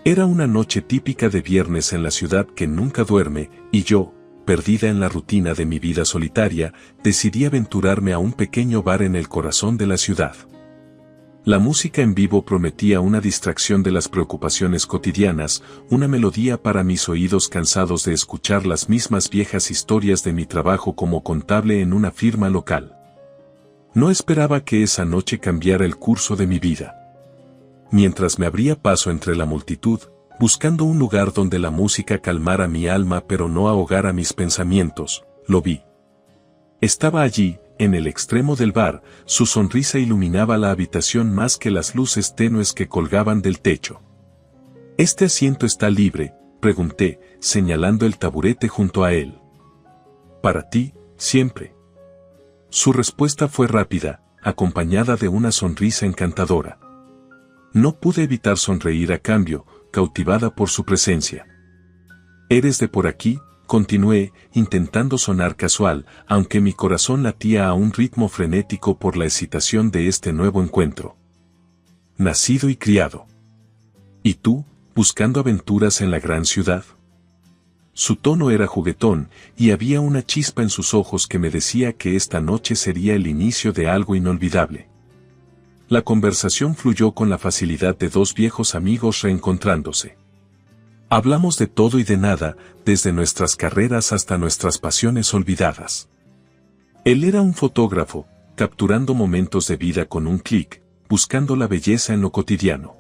Era una noche típica de viernes en la ciudad que nunca duerme, y yo, perdida en la rutina de mi vida solitaria, decidí aventurarme a un pequeño bar en el corazón de la ciudad. La música en vivo prometía una distracción de las preocupaciones cotidianas, una melodía para mis oídos cansados de escuchar las mismas viejas historias de mi trabajo como contable en una firma local. No esperaba que esa noche cambiara el curso de mi vida. Mientras me abría paso entre la multitud, buscando un lugar donde la música calmara mi alma pero no ahogara mis pensamientos, lo vi. Estaba allí, en el extremo del bar, su sonrisa iluminaba la habitación más que las luces tenues que colgaban del techo. «¿Este asiento está libre?», pregunté, señalando el taburete junto a él. «Para ti, siempre». Su respuesta fue rápida, acompañada de una sonrisa encantadora. No pude evitar sonreír a cambio, cautivada por su presencia. «¿Eres de por aquí?», continué, intentando sonar casual, aunque mi corazón latía a un ritmo frenético por la excitación de este nuevo encuentro. «Nacido y criado». «¿Y tú, buscando aventuras en la gran ciudad?». Su tono era juguetón, y había una chispa en sus ojos que me decía que esta noche sería el inicio de algo inolvidable. La conversación fluyó con la facilidad de dos viejos amigos reencontrándose. Hablamos de todo y de nada, desde nuestras carreras hasta nuestras pasiones olvidadas. Él era un fotógrafo, capturando momentos de vida con un clic, buscando la belleza en lo cotidiano.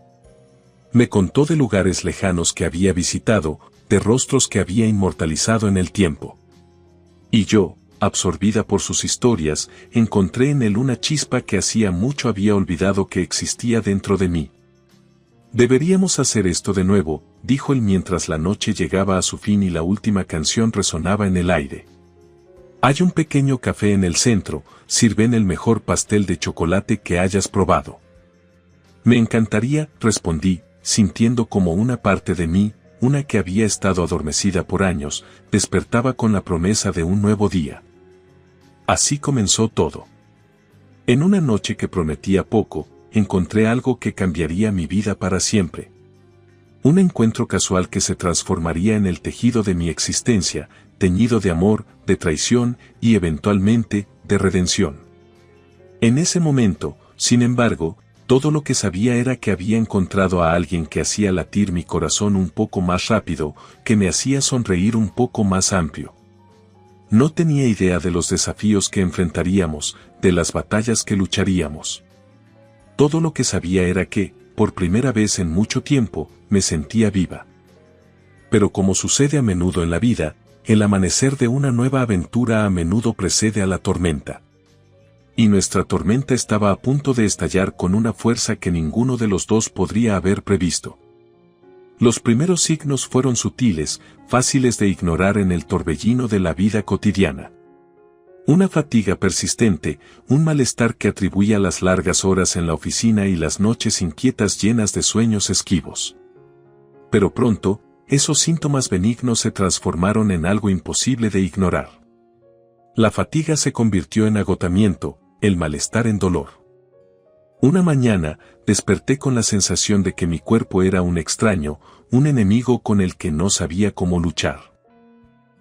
Me contó de lugares lejanos que había visitado, de rostros que había inmortalizado en el tiempo. Y yo, absorbida por sus historias, encontré en él una chispa que hacía mucho había olvidado que existía dentro de mí. «Deberíamos hacer esto de nuevo», dijo él mientras la noche llegaba a su fin y la última canción resonaba en el aire. «Hay un pequeño café en el centro, sirven el mejor pastel de chocolate que hayas probado». «Me encantaría», respondí, sintiendo como una parte de mí, una que había estado adormecida por años, despertaba con la promesa de un nuevo día. Así comenzó todo. En una noche que prometía poco, encontré algo que cambiaría mi vida para siempre. Un encuentro casual que se transformaría en el tejido de mi existencia, teñido de amor, de traición y eventualmente, de redención. En ese momento, sin embargo, todo lo que sabía era que había encontrado a alguien que hacía latir mi corazón un poco más rápido, que me hacía sonreír un poco más amplio. No tenía idea de los desafíos que enfrentaríamos, de las batallas que lucharíamos. Todo lo que sabía era que, por primera vez en mucho tiempo, me sentía viva. Pero como sucede a menudo en la vida, el amanecer de una nueva aventura a menudo precede a la tormenta. Y nuestra tormenta estaba a punto de estallar con una fuerza que ninguno de los dos podría haber previsto. Los primeros signos fueron sutiles, fáciles de ignorar en el torbellino de la vida cotidiana. Una fatiga persistente, un malestar que atribuía las largas horas en la oficina y las noches inquietas llenas de sueños esquivos. Pero pronto, esos síntomas benignos se transformaron en algo imposible de ignorar. La fatiga se convirtió en agotamiento, el malestar en dolor. Una mañana, desperté con la sensación de que mi cuerpo era un extraño, un enemigo con el que no sabía cómo luchar.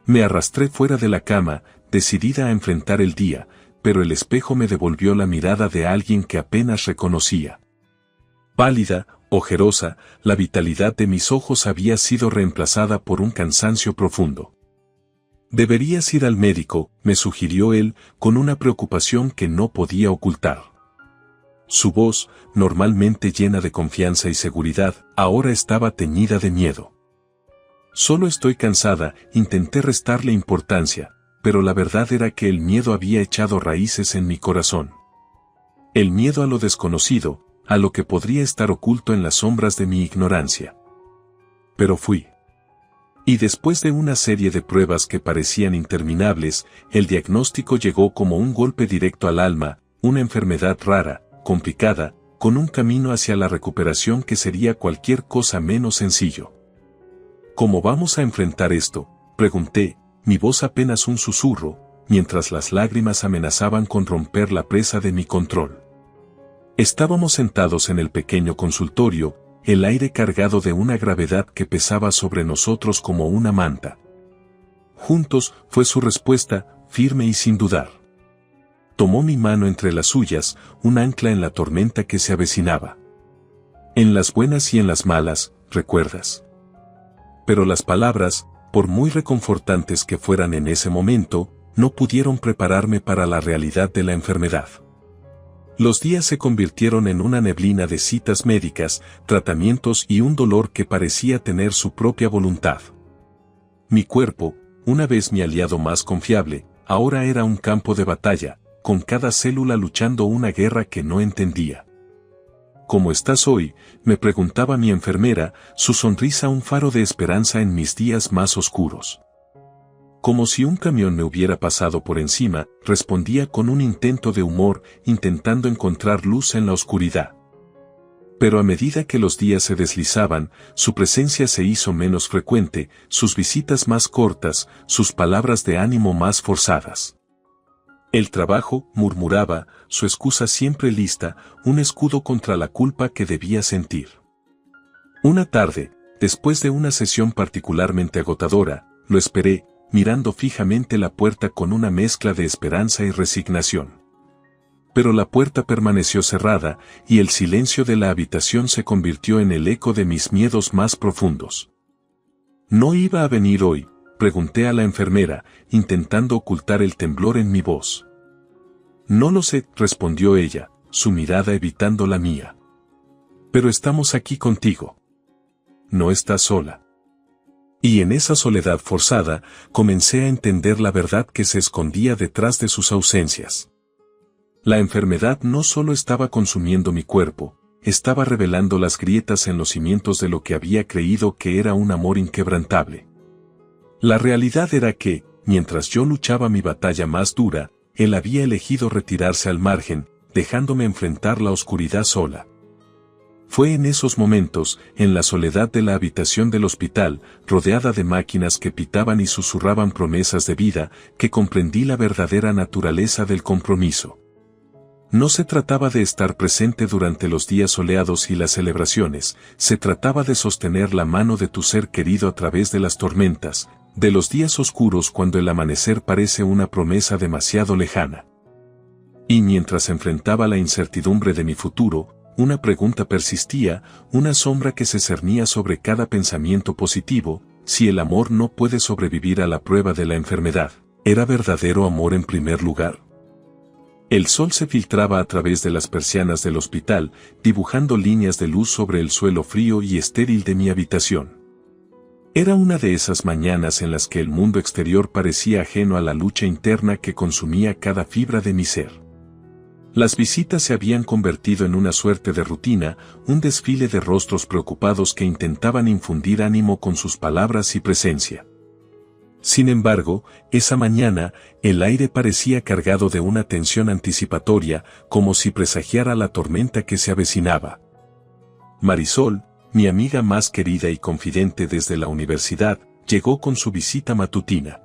Me arrastré fuera de la cama, decidida a enfrentar el día, pero el espejo me devolvió la mirada de alguien que apenas reconocía. Pálida, ojerosa, la vitalidad de mis ojos había sido reemplazada por un cansancio profundo. «Deberías ir al médico», me sugirió él, con una preocupación que no podía ocultar. Su voz, normalmente llena de confianza y seguridad, ahora estaba teñida de miedo. «Solo estoy cansada», intenté restarle importancia, pero la verdad era que el miedo había echado raíces en mi corazón. El miedo a lo desconocido, a lo que podría estar oculto en las sombras de mi ignorancia. Pero fui. Y después de una serie de pruebas que parecían interminables, el diagnóstico llegó como un golpe directo al alma, una enfermedad rara, complicada, con un camino hacia la recuperación que sería cualquier cosa menos sencillo. ¿Cómo vamos a enfrentar esto?, pregunté, mi voz apenas un susurro, mientras las lágrimas amenazaban con romper la presa de mi control. Estábamos sentados en el pequeño consultorio, el aire cargado de una gravedad que pesaba sobre nosotros como una manta. Juntos, fue su respuesta, firme y sin dudar. Tomó mi mano entre las suyas, un ancla en la tormenta que se avecinaba. En las buenas y en las malas, ¿recuerdas? Pero las palabras, por muy reconfortantes que fueran en ese momento, no pudieron prepararme para la realidad de la enfermedad. Los días se convirtieron en una neblina de citas médicas, tratamientos y un dolor que parecía tener su propia voluntad. Mi cuerpo, una vez mi aliado más confiable, ahora era un campo de batalla, con cada célula luchando una guerra que no entendía. ¿Cómo estás hoy?, me preguntaba mi enfermera, su sonrisa un faro de esperanza en mis días más oscuros. Como si un camión me hubiera pasado por encima, respondía con un intento de humor, intentando encontrar luz en la oscuridad. Pero a medida que los días se deslizaban, su presencia se hizo menos frecuente, sus visitas más cortas, sus palabras de ánimo más forzadas. El trabajo, murmuraba, su excusa siempre lista, un escudo contra la culpa que debía sentir. Una tarde, después de una sesión particularmente agotadora, lo esperé, mirando fijamente la puerta con una mezcla de esperanza y resignación. Pero la puerta permaneció cerrada, y el silencio de la habitación se convirtió en el eco de mis miedos más profundos. ¿No iba a venir hoy?, pregunté a la enfermera, intentando ocultar el temblor en mi voz. No lo sé, respondió ella, su mirada evitando la mía. Pero estamos aquí contigo. No estás sola. Y en esa soledad forzada, comencé a entender la verdad que se escondía detrás de sus ausencias. La enfermedad no solo estaba consumiendo mi cuerpo, estaba revelando las grietas en los cimientos de lo que había creído que era un amor inquebrantable. La realidad era que, mientras yo luchaba mi batalla más dura, él había elegido retirarse al margen, dejándome enfrentar la oscuridad sola. Fue en esos momentos, en la soledad de la habitación del hospital, rodeada de máquinas que pitaban y susurraban promesas de vida, que comprendí la verdadera naturaleza del compromiso. No se trataba de estar presente durante los días soleados y las celebraciones, se trataba de sostener la mano de tu ser querido a través de las tormentas, de los días oscuros cuando el amanecer parece una promesa demasiado lejana. Y mientras enfrentaba la incertidumbre de mi futuro, una pregunta persistía, una sombra que se cernía sobre cada pensamiento positivo: si el amor no puede sobrevivir a la prueba de la enfermedad, ¿era verdadero amor en primer lugar? El sol se filtraba a través de las persianas del hospital, dibujando líneas de luz sobre el suelo frío y estéril de mi habitación. Era una de esas mañanas en las que el mundo exterior parecía ajeno a la lucha interna que consumía cada fibra de mi ser. Las visitas se habían convertido en una suerte de rutina, un desfile de rostros preocupados que intentaban infundir ánimo con sus palabras y presencia. Sin embargo, esa mañana, el aire parecía cargado de una tensión anticipatoria, como si presagiara la tormenta que se avecinaba. Marisol, mi amiga más querida y confidente desde la universidad, llegó con su visita matutina.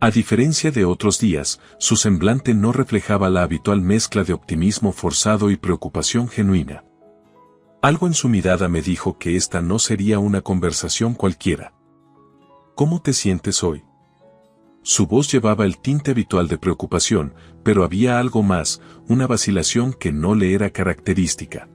A diferencia de otros días, su semblante no reflejaba la habitual mezcla de optimismo forzado y preocupación genuina. Algo en su mirada me dijo que esta no sería una conversación cualquiera. ¿Cómo te sientes hoy? Su voz llevaba el tinte habitual de preocupación, pero había algo más, una vacilación que no le era característica.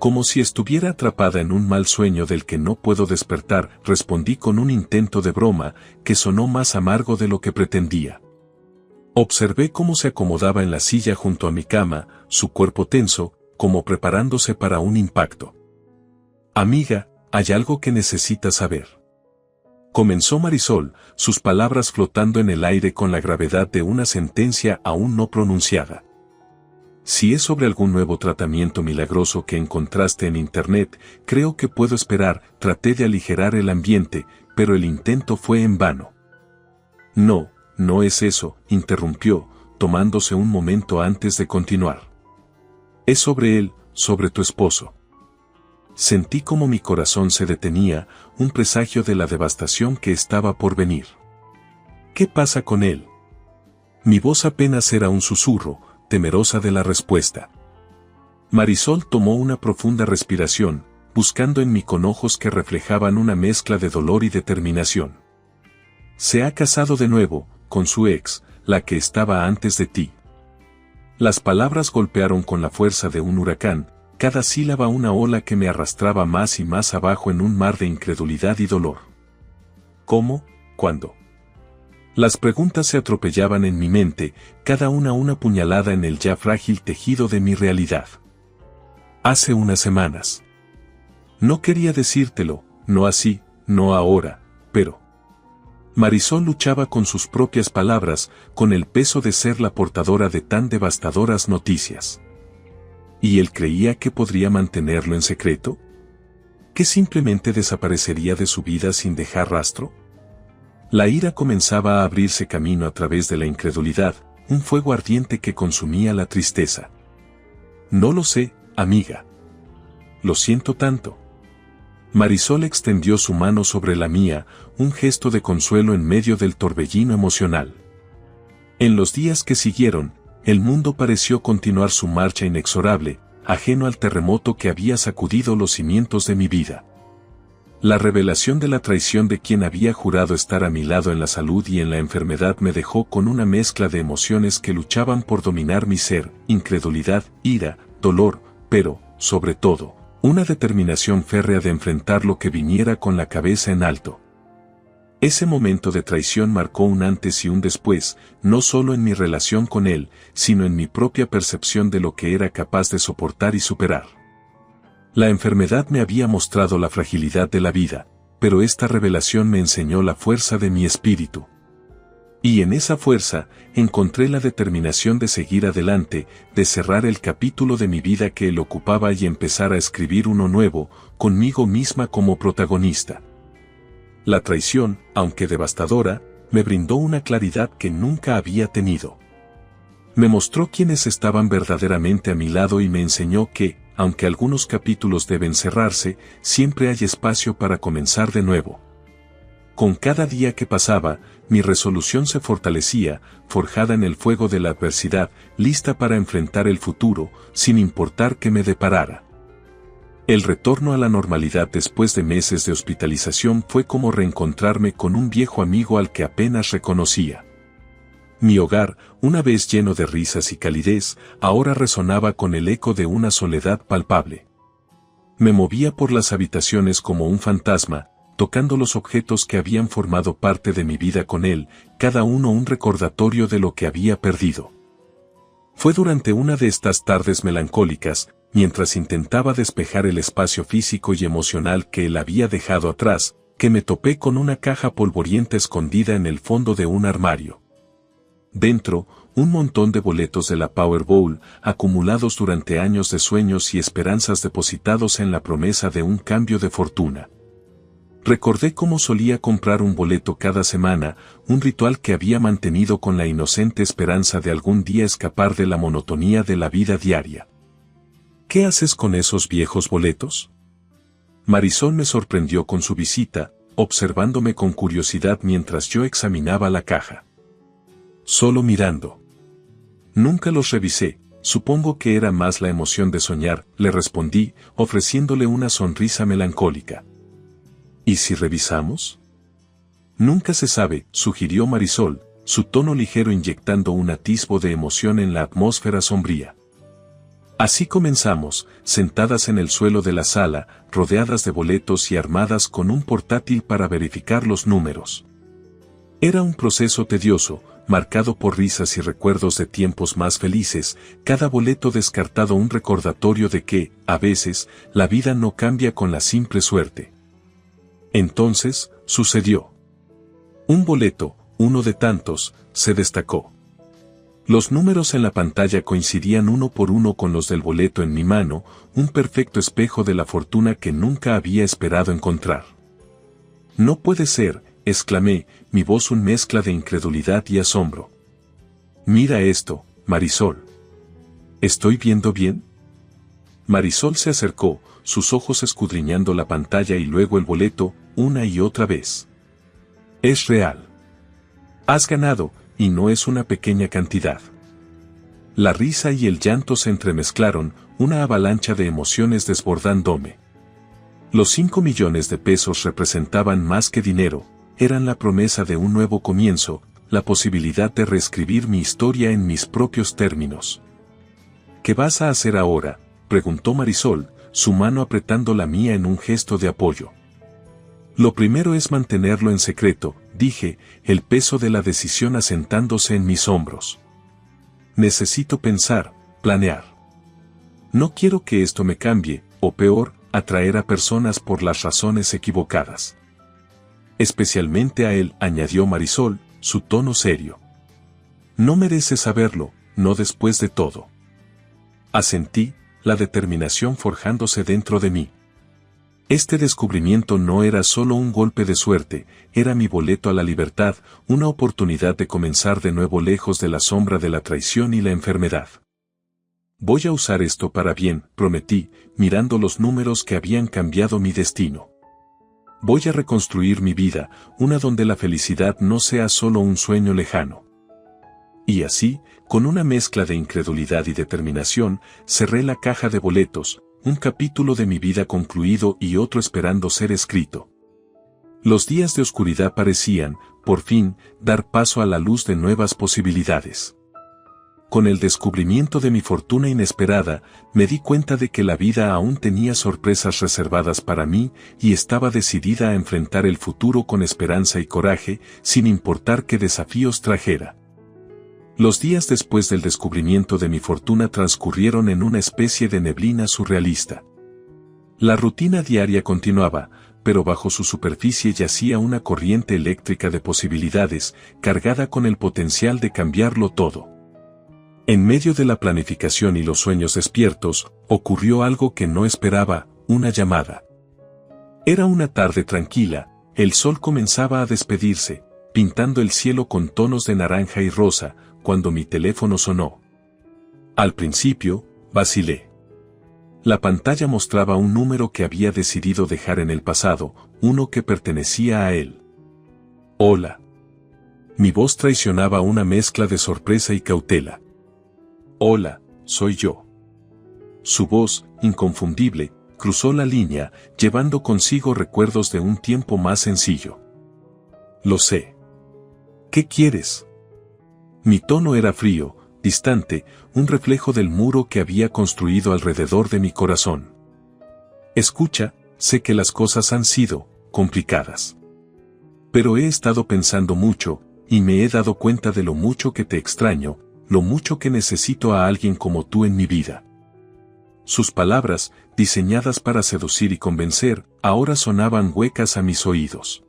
Como si estuviera atrapada en un mal sueño del que no puedo despertar, respondí con un intento de broma, que sonó más amargo de lo que pretendía. Observé cómo se acomodaba en la silla junto a mi cama, su cuerpo tenso, como preparándose para un impacto. Amiga, hay algo que necesitas saber. Comenzó Marisol, sus palabras flotando en el aire con la gravedad de una sentencia aún no pronunciada. Si es sobre algún nuevo tratamiento milagroso que encontraste en internet, creo que puedo esperar. Traté de aligerar el ambiente, pero el intento fue en vano. No, no es eso, interrumpió, tomándose un momento antes de continuar. Es sobre él, sobre tu esposo. Sentí como mi corazón se detenía, un presagio de la devastación que estaba por venir. ¿Qué pasa con él? Mi voz apenas era un susurro, temerosa de la respuesta. Marisol tomó una profunda respiración, buscando en mí con ojos que reflejaban una mezcla de dolor y determinación. Se ha casado de nuevo, con su ex, la que estaba antes de ti. Las palabras golpearon con la fuerza de un huracán, cada sílaba una ola que me arrastraba más y más abajo en un mar de incredulidad y dolor. ¿Cómo? ¿Cuándo? Las preguntas se atropellaban en mi mente, cada una puñalada en el ya frágil tejido de mi realidad. Hace unas semanas. No quería decírtelo, no así, no ahora, pero... Marisol luchaba con sus propias palabras, con el peso de ser la portadora de tan devastadoras noticias. ¿Y él creía que podría mantenerlo en secreto? ¿Que simplemente desaparecería de su vida sin dejar rastro? La ira comenzaba a abrirse camino a través de la incredulidad, un fuego ardiente que consumía la tristeza. No lo sé, amiga. Lo siento tanto. Marisol extendió su mano sobre la mía, un gesto de consuelo en medio del torbellino emocional. En los días que siguieron, el mundo pareció continuar su marcha inexorable, ajeno al terremoto que había sacudido los cimientos de mi vida. La revelación de la traición de quien había jurado estar a mi lado en la salud y en la enfermedad me dejó con una mezcla de emociones que luchaban por dominar mi ser, incredulidad, ira, dolor, pero, sobre todo, una determinación férrea de enfrentar lo que viniera con la cabeza en alto. Ese momento de traición marcó un antes y un después, no solo en mi relación con él, sino en mi propia percepción de lo que era capaz de soportar y superar. La enfermedad me había mostrado la fragilidad de la vida, pero esta revelación me enseñó la fuerza de mi espíritu. Y en esa fuerza, encontré la determinación de seguir adelante, de cerrar el capítulo de mi vida que él ocupaba y empezar a escribir uno nuevo, conmigo misma como protagonista. La traición, aunque devastadora, me brindó una claridad que nunca había tenido. Me mostró quiénes estaban verdaderamente a mi lado y me enseñó que, aunque algunos capítulos deben cerrarse, siempre hay espacio para comenzar de nuevo. Con cada día que pasaba, mi resolución se fortalecía, forjada en el fuego de la adversidad, lista para enfrentar el futuro, sin importar qué me deparara. El retorno a la normalidad después de meses de hospitalización fue como reencontrarme con un viejo amigo al que apenas reconocía. Mi hogar, una vez lleno de risas y calidez, ahora resonaba con el eco de una soledad palpable. Me movía por las habitaciones como un fantasma, tocando los objetos que habían formado parte de mi vida con él, cada uno un recordatorio de lo que había perdido. Fue durante una de estas tardes melancólicas, mientras intentaba despejar el espacio físico y emocional que él había dejado atrás, que me topé con una caja polvorienta escondida en el fondo de un armario. Dentro, un montón de boletos de la Powerball, acumulados durante años de sueños y esperanzas depositados en la promesa de un cambio de fortuna. Recordé cómo solía comprar un boleto cada semana, un ritual que había mantenido con la inocente esperanza de algún día escapar de la monotonía de la vida diaria. ¿Qué haces con esos viejos boletos? Marisol me sorprendió con su visita, observándome con curiosidad mientras yo examinaba la caja. Solo mirando. Nunca los revisé, supongo que era más la emoción de soñar, le respondí, ofreciéndole una sonrisa melancólica. ¿Y si revisamos? Nunca se sabe, sugirió Marisol, su tono ligero inyectando un atisbo de emoción en la atmósfera sombría. Así comenzamos, sentadas en el suelo de la sala, rodeadas de boletos y armadas con un portátil para verificar los números. Era un proceso tedioso, marcado por risas y recuerdos de tiempos más felices, cada boleto descartado un recordatorio de que, a veces, la vida no cambia con la simple suerte. Entonces, sucedió. Un boleto, uno de tantos, se destacó. Los números en la pantalla coincidían uno por uno con los del boleto en mi mano, un perfecto espejo de la fortuna que nunca había esperado encontrar. No puede ser, exclamé, mi voz una mezcla de incredulidad y asombro. Mira esto, Marisol. ¿Estoy viendo bien? Marisol se acercó, sus ojos escudriñando la pantalla y luego el boleto, una y otra vez. Es real. Has ganado, y no es una pequeña cantidad. La risa y el llanto se entremezclaron, una avalancha de emociones desbordándome. Los 5 millones de pesos representaban más que dinero, eran la promesa de un nuevo comienzo, la posibilidad de reescribir mi historia en mis propios términos. ¿Qué vas a hacer ahora?, preguntó Marisol, su mano apretando la mía en un gesto de apoyo. Lo primero es mantenerlo en secreto, dije, el peso de la decisión asentándose en mis hombros. Necesito pensar, planear. No quiero que esto me cambie, o peor, atraer a personas por las razones equivocadas. Especialmente a él, añadió Marisol, su tono serio. No mereces saberlo, no después de todo. Asentí, la determinación forjándose dentro de mí. Este descubrimiento no era solo un golpe de suerte, era mi boleto a la libertad, una oportunidad de comenzar de nuevo lejos de la sombra de la traición y la enfermedad. Voy a usar esto para bien, prometí, mirando los números que habían cambiado mi destino. Voy a reconstruir mi vida, una donde la felicidad no sea solo un sueño lejano. Y así, con una mezcla de incredulidad y determinación, cerré la caja de boletos, un capítulo de mi vida concluido y otro esperando ser escrito. Los días de oscuridad parecían, por fin, dar paso a la luz de nuevas posibilidades. Con el descubrimiento de mi fortuna inesperada, me di cuenta de que la vida aún tenía sorpresas reservadas para mí y estaba decidida a enfrentar el futuro con esperanza y coraje, sin importar qué desafíos trajera. Los días después del descubrimiento de mi fortuna transcurrieron en una especie de neblina surrealista. La rutina diaria continuaba, pero bajo su superficie yacía una corriente eléctrica de posibilidades, cargada con el potencial de cambiarlo todo. En medio de la planificación y los sueños despiertos, ocurrió algo que no esperaba, una llamada. Era una tarde tranquila, el sol comenzaba a despedirse, pintando el cielo con tonos de naranja y rosa, cuando mi teléfono sonó. Al principio, vacilé. La pantalla mostraba un número que había decidido dejar en el pasado, uno que pertenecía a él. Hola. Mi voz traicionaba una mezcla de sorpresa y cautela. Hola, soy yo. Su voz, inconfundible, cruzó la línea, llevando consigo recuerdos de un tiempo más sencillo. Lo sé. ¿Qué quieres? Mi tono era frío, distante, un reflejo del muro que había construido alrededor de mi corazón. Escucha, sé que las cosas han sido complicadas. Pero he estado pensando mucho, y me he dado cuenta de lo mucho que te extraño, lo mucho que necesito a alguien como tú en mi vida. Sus palabras, diseñadas para seducir y convencer, ahora sonaban huecas a mis oídos.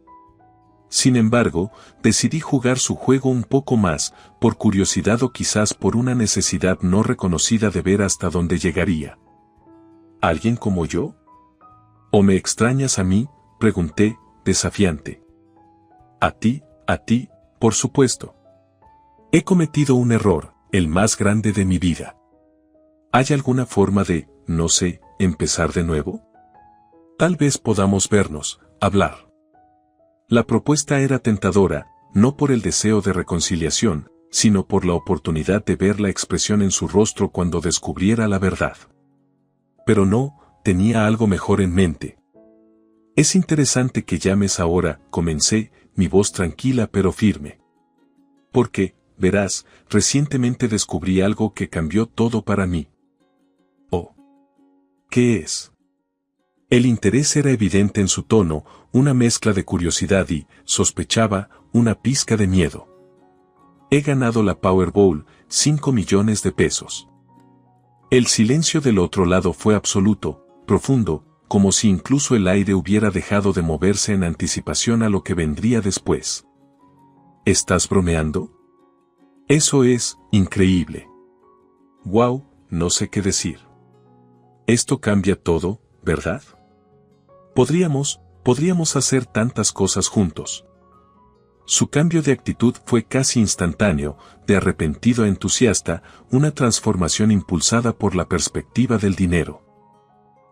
Sin embargo, decidí jugar su juego un poco más, por curiosidad o quizás por una necesidad no reconocida de ver hasta dónde llegaría. ¿Alguien como yo? ¿O me extrañas a mí?, pregunté, desafiante. A ti, por supuesto. He cometido un error, el más grande de mi vida. ¿Hay alguna forma de, no sé, empezar de nuevo? Tal vez podamos vernos, hablar. La propuesta era tentadora, no por el deseo de reconciliación, sino por la oportunidad de ver la expresión en su rostro cuando descubriera la verdad. Pero no, tenía algo mejor en mente. Es interesante que llames ahora, comencé, mi voz tranquila pero firme. Porque, verás, recientemente descubrí algo que cambió todo para mí. Oh. ¿Qué es? El interés era evidente en su tono, una mezcla de curiosidad y, sospechaba, una pizca de miedo. He ganado la Powerball, 5 millones de pesos. El silencio del otro lado fue absoluto, profundo, como si incluso el aire hubiera dejado de moverse en anticipación a lo que vendría después. ¿Estás bromeando? Eso es increíble. Wow, no sé qué decir. Esto cambia todo, ¿verdad? Podríamos hacer tantas cosas juntos. Su cambio de actitud fue casi instantáneo, de arrepentido a entusiasta, una transformación impulsada por la perspectiva del dinero.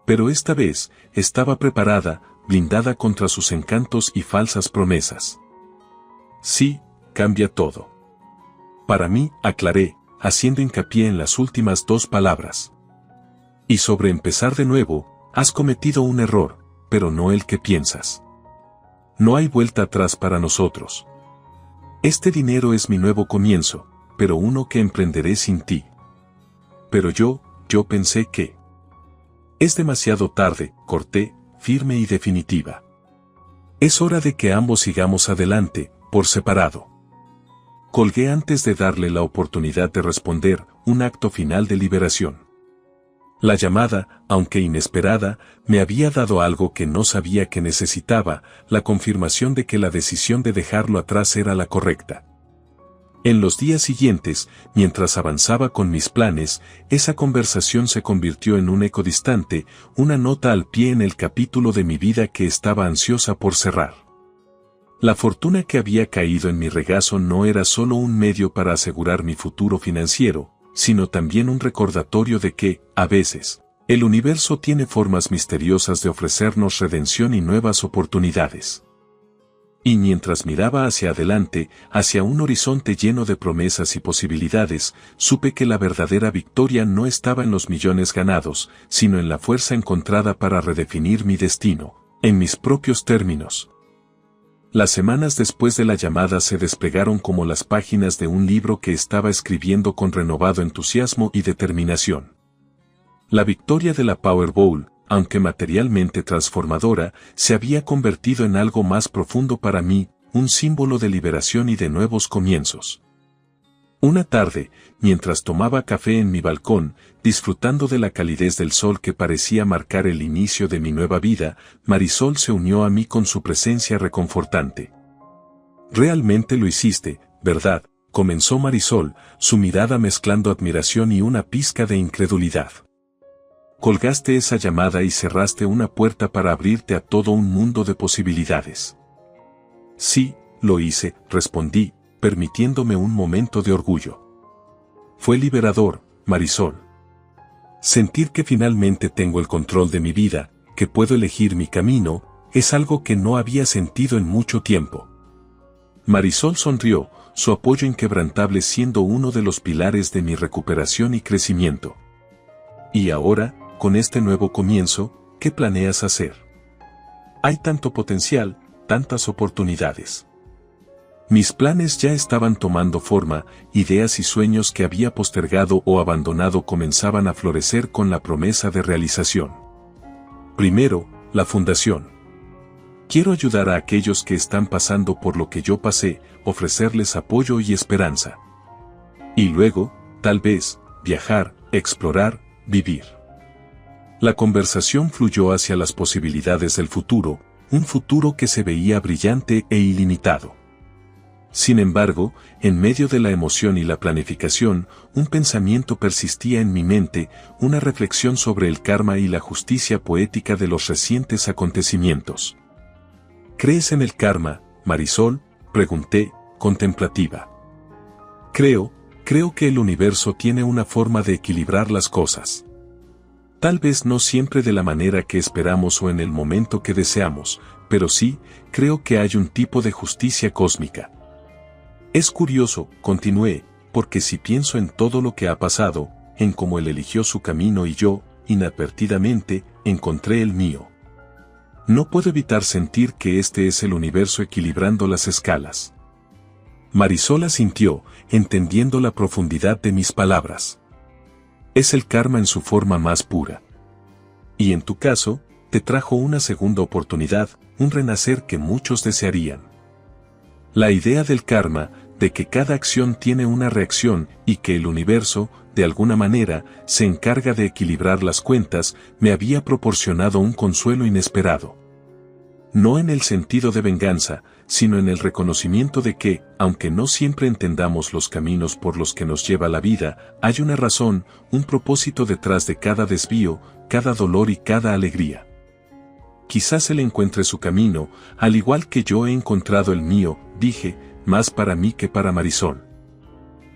Pero esta vez, estaba preparada, blindada contra sus encantos y falsas promesas. Sí, cambia todo. Para mí, aclaré, haciendo hincapié en las últimas dos palabras. Y sobre empezar de nuevo, has cometido un error, pero no el que piensas. No hay vuelta atrás para nosotros. Este dinero es mi nuevo comienzo, pero uno que emprenderé sin ti. Pero yo pensé que... Es demasiado tarde, corté, firme y definitiva. Es hora de que ambos sigamos adelante, por separado. Colgué antes de darle la oportunidad de responder, un acto final de liberación. La llamada, aunque inesperada, me había dado algo que no sabía que necesitaba, la confirmación de que la decisión de dejarlo atrás era la correcta. En los días siguientes, mientras avanzaba con mis planes, esa conversación se convirtió en un eco distante, una nota al pie en el capítulo de mi vida que estaba ansiosa por cerrar. La fortuna que había caído en mi regazo no era solo un medio para asegurar mi futuro financiero, sino también un recordatorio de que, a veces, el universo tiene formas misteriosas de ofrecernos redención y nuevas oportunidades. Y mientras miraba hacia adelante, hacia un horizonte lleno de promesas y posibilidades, supe que la verdadera victoria no estaba en los millones ganados, sino en la fuerza encontrada para redefinir mi destino, en mis propios términos. Las semanas después de la llamada se desplegaron como las páginas de un libro que estaba escribiendo con renovado entusiasmo y determinación. La victoria de la Powerball, aunque materialmente transformadora, se había convertido en algo más profundo para mí, un símbolo de liberación y de nuevos comienzos. Una tarde, mientras tomaba café en mi balcón, disfrutando de la calidez del sol que parecía marcar el inicio de mi nueva vida, Marisol se unió a mí con su presencia reconfortante. «Realmente lo hiciste, ¿verdad?», comenzó Marisol, su mirada mezclando admiración y una pizca de incredulidad. Colgaste esa llamada y cerraste una puerta para abrirte a todo un mundo de posibilidades. Sí, lo hice, respondí, permitiéndome un momento de orgullo. Fue liberador, Marisol. Sentir que finalmente tengo el control de mi vida, que puedo elegir mi camino, es algo que no había sentido en mucho tiempo. Marisol sonrió, su apoyo inquebrantable siendo uno de los pilares de mi recuperación y crecimiento. Y ahora, con este nuevo comienzo, ¿qué planeas hacer? Hay tanto potencial, tantas oportunidades. Mis planes ya estaban tomando forma, ideas y sueños que había postergado o abandonado comenzaban a florecer con la promesa de realización. Primero, la fundación. Quiero ayudar a aquellos que están pasando por lo que yo pasé, ofrecerles apoyo y esperanza. Y luego, tal vez, viajar, explorar, vivir. La conversación fluyó hacia las posibilidades del futuro, un futuro que se veía brillante e ilimitado. Sin embargo, en medio de la emoción y la planificación, un pensamiento persistía en mi mente, una reflexión sobre el karma y la justicia poética de los recientes acontecimientos. ¿Crees en el karma, Marisol?, pregunté, contemplativa. Creo que el universo tiene una forma de equilibrar las cosas. Tal vez no siempre de la manera que esperamos o en el momento que deseamos, pero sí, creo que hay un tipo de justicia cósmica. Es curioso, continué, porque si pienso en todo lo que ha pasado, en cómo él eligió su camino y yo, inadvertidamente, encontré el mío. No puedo evitar sentir que este es el universo equilibrando las escalas. Marisol asintió, entendiendo la profundidad de mis palabras. Es el karma en su forma más pura. Y en tu caso, te trajo una segunda oportunidad, un renacer que muchos desearían. La idea del karma, de que cada acción tiene una reacción y que el universo, de alguna manera, se encarga de equilibrar las cuentas, me había proporcionado un consuelo inesperado. No en el sentido de venganza, sino en el reconocimiento de que, aunque no siempre entendamos los caminos por los que nos lleva la vida, hay una razón, un propósito detrás de cada desvío, cada dolor y cada alegría. Quizás él encuentre su camino, al igual que yo he encontrado el mío, dije, más para mí que para Marisol.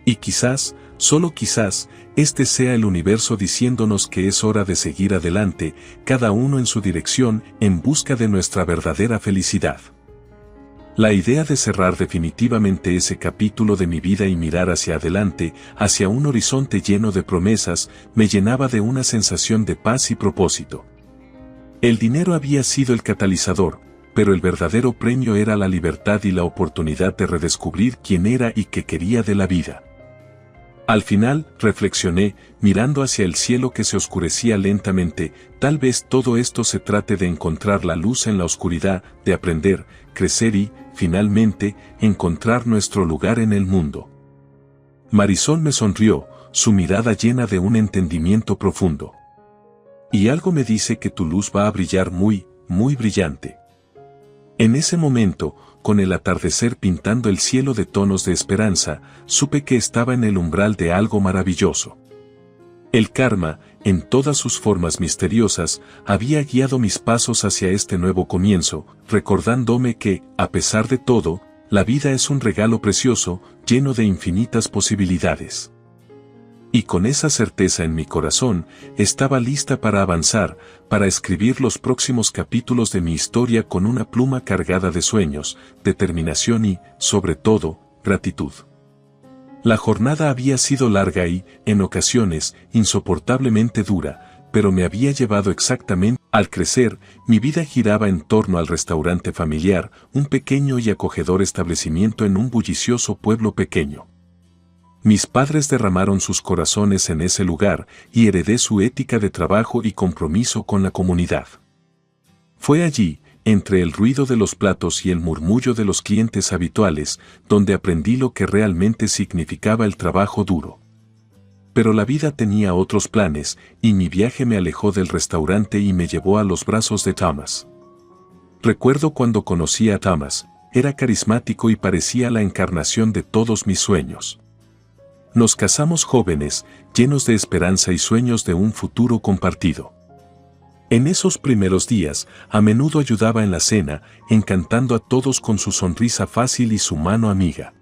Y quizás, solo quizás, este sea el universo diciéndonos que es hora de seguir adelante, cada uno en su dirección, en busca de nuestra verdadera felicidad. La idea de cerrar definitivamente ese capítulo de mi vida y mirar hacia adelante, hacia un horizonte lleno de promesas, me llenaba de una sensación de paz y propósito. El dinero había sido el catalizador, pero el verdadero premio era la libertad y la oportunidad de redescubrir quién era y qué quería de la vida. Al final, reflexioné, mirando hacia el cielo que se oscurecía lentamente, tal vez todo esto se trate de encontrar la luz en la oscuridad, de aprender, crecer y, finalmente, encontrar nuestro lugar en el mundo. Marisol me sonrió, su mirada llena de un entendimiento profundo. Y algo me dice que tu luz va a brillar muy, muy brillante. En ese momento, con el atardecer pintando el cielo de tonos de esperanza, supe que estaba en el umbral de algo maravilloso. El karma, en todas sus formas misteriosas, había guiado mis pasos hacia este nuevo comienzo, recordándome que, a pesar de todo, la vida es un regalo precioso, lleno de infinitas posibilidades. Y con esa certeza en mi corazón, estaba lista para avanzar, para escribir los próximos capítulos de mi historia con una pluma cargada de sueños, determinación y, sobre todo, gratitud. La jornada había sido larga y, en ocasiones, insoportablemente dura, pero me había llevado exactamente. Al crecer, mi vida giraba en torno al restaurante familiar, un pequeño y acogedor establecimiento en un bullicioso pueblo pequeño. Mis padres derramaron sus corazones en ese lugar y heredé su ética de trabajo y compromiso con la comunidad. Fue allí, entre el ruido de los platos y el murmullo de los clientes habituales, donde aprendí lo que realmente significaba el trabajo duro. Pero la vida tenía otros planes, y mi viaje me alejó del restaurante y me llevó a los brazos de Thomas. Recuerdo cuando conocí a Thomas, era carismático y parecía la encarnación de todos mis sueños. Nos casamos jóvenes, llenos de esperanza y sueños de un futuro compartido. En esos primeros días, a menudo ayudaba en la cena, encantando a todos con su sonrisa fácil y su mano amiga.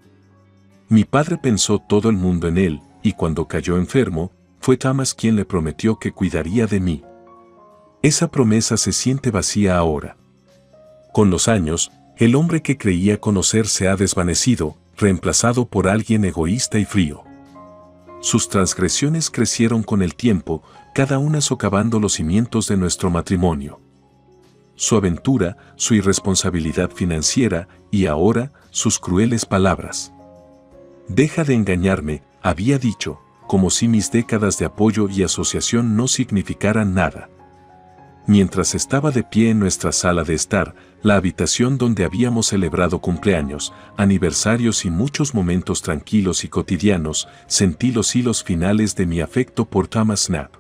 Mi padre pensó todo el mundo en él, y cuando cayó enfermo, fue Thomas quien le prometió que cuidaría de mí. Esa promesa se siente vacía ahora. Con los años, el hombre que creía conocer se ha desvanecido, reemplazado por alguien egoísta y frío. Sus transgresiones crecieron con el tiempo, cada una socavando los cimientos de nuestro matrimonio. Su aventura, su irresponsabilidad financiera y ahora, sus crueles palabras. Deja de engañarme, había dicho, como si mis décadas de apoyo y asociación no significaran nada. Mientras estaba de pie en nuestra sala de estar, la habitación donde habíamos celebrado cumpleaños, aniversarios y muchos momentos tranquilos y cotidianos, sentí los hilos finales de mi afecto por Thomas Knapp.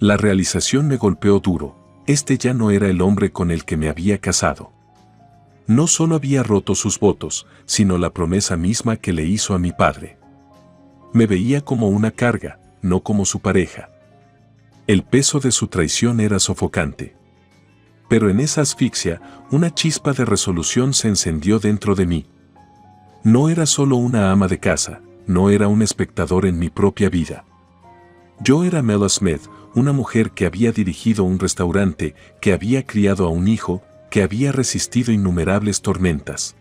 La realización me golpeó duro, este ya no era el hombre con el que me había casado. No solo había roto sus votos, sino la promesa misma que le hizo a mi padre. Me veía como una carga, no como su pareja. El peso de su traición era sofocante. Pero en esa asfixia, una chispa de resolución se encendió dentro de mí. No era solo una ama de casa, no era un espectador en mi propia vida. Yo era Mela Smith, una mujer que había dirigido un restaurante, que había criado a un hijo, que había resistido innumerables tormentas.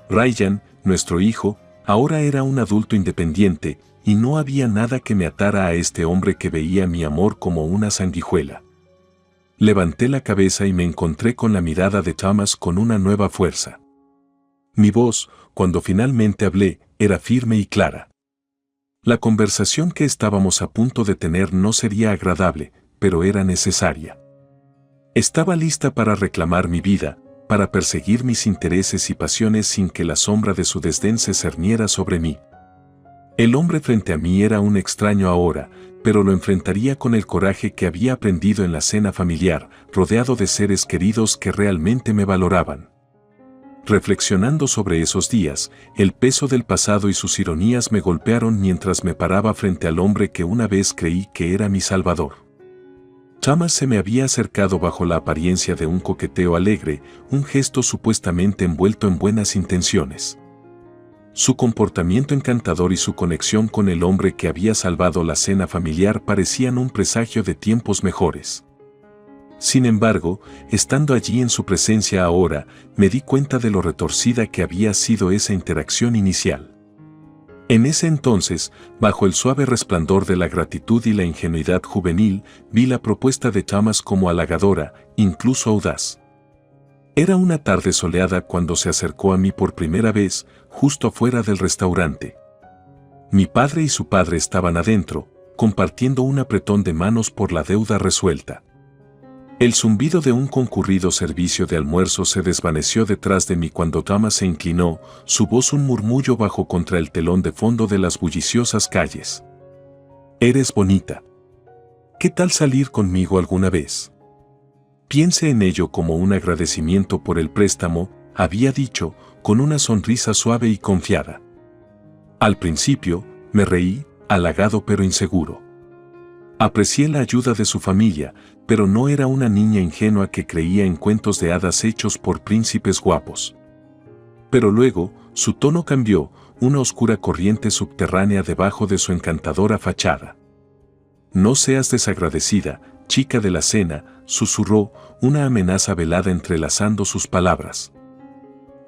Ryan, nuestro hijo, ahora era un adulto independiente, y no había nada que me atara a este hombre que veía mi amor como una sanguijuela. Levanté la cabeza y me encontré con la mirada de Thomas con una nueva fuerza. Mi voz, cuando finalmente hablé, era firme y clara. La conversación que estábamos a punto de tener no sería agradable, pero era necesaria. Estaba lista para reclamar mi vida, para perseguir mis intereses y pasiones sin que la sombra de su desdén se cerniera sobre mí. El hombre frente a mí era un extraño ahora, pero lo enfrentaría con el coraje que había aprendido en la cena familiar, rodeado de seres queridos que realmente me valoraban. Reflexionando sobre esos días, el peso del pasado y sus ironías me golpearon mientras me paraba frente al hombre que una vez creí que era mi salvador. Thomas se me había acercado bajo la apariencia de un coqueteo alegre, un gesto supuestamente envuelto en buenas intenciones. Su comportamiento encantador y su conexión con el hombre que había salvado la cena familiar parecían un presagio de tiempos mejores. Sin embargo, estando allí en su presencia ahora, me di cuenta de lo retorcida que había sido esa interacción inicial. En ese entonces, bajo el suave resplandor de la gratitud y la ingenuidad juvenil, vi la propuesta de Thomas como halagadora, incluso audaz. Era una tarde soleada cuando se acercó a mí por primera vez, justo afuera del restaurante. Mi padre y su padre estaban adentro, compartiendo un apretón de manos por la deuda resuelta. El zumbido de un concurrido servicio de almuerzo se desvaneció detrás de mí cuando Thomas se inclinó, su voz un murmullo bajo contra el telón de fondo de las bulliciosas calles. «Eres bonita. ¿Qué tal salir conmigo alguna vez?» «Piense en ello como un agradecimiento por el préstamo», había dicho, con una sonrisa suave y confiada. Al principio, me reí, halagado pero inseguro. Aprecié la ayuda de su familia, pero no era una niña ingenua que creía en cuentos de hadas hechos por príncipes guapos. Pero luego, su tono cambió, una oscura corriente subterránea debajo de su encantadora fachada. «No seas desagradecida, chica de la cena», susurró, una amenaza velada entrelazando sus palabras.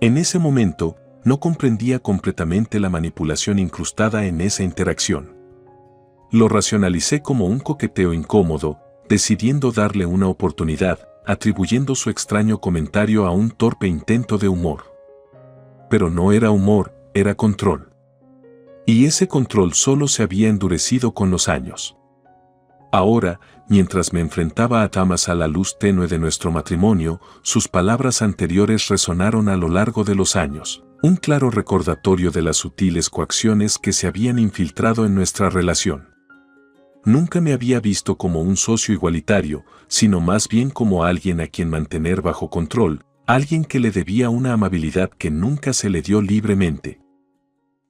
En ese momento, no comprendía completamente la manipulación incrustada en esa interacción. Lo racionalicé como un coqueteo incómodo, decidiendo darle una oportunidad, atribuyendo su extraño comentario a un torpe intento de humor. Pero no era humor, era control. Y ese control solo se había endurecido con los años. Ahora, mientras me enfrentaba a Thomas a la luz tenue de nuestro matrimonio, sus palabras anteriores resonaron a lo largo de los años, un claro recordatorio de las sutiles coacciones que se habían infiltrado en nuestra relación. Nunca me había visto como un socio igualitario, sino más bien como alguien a quien mantener bajo control, alguien que le debía una amabilidad que nunca se le dio libremente.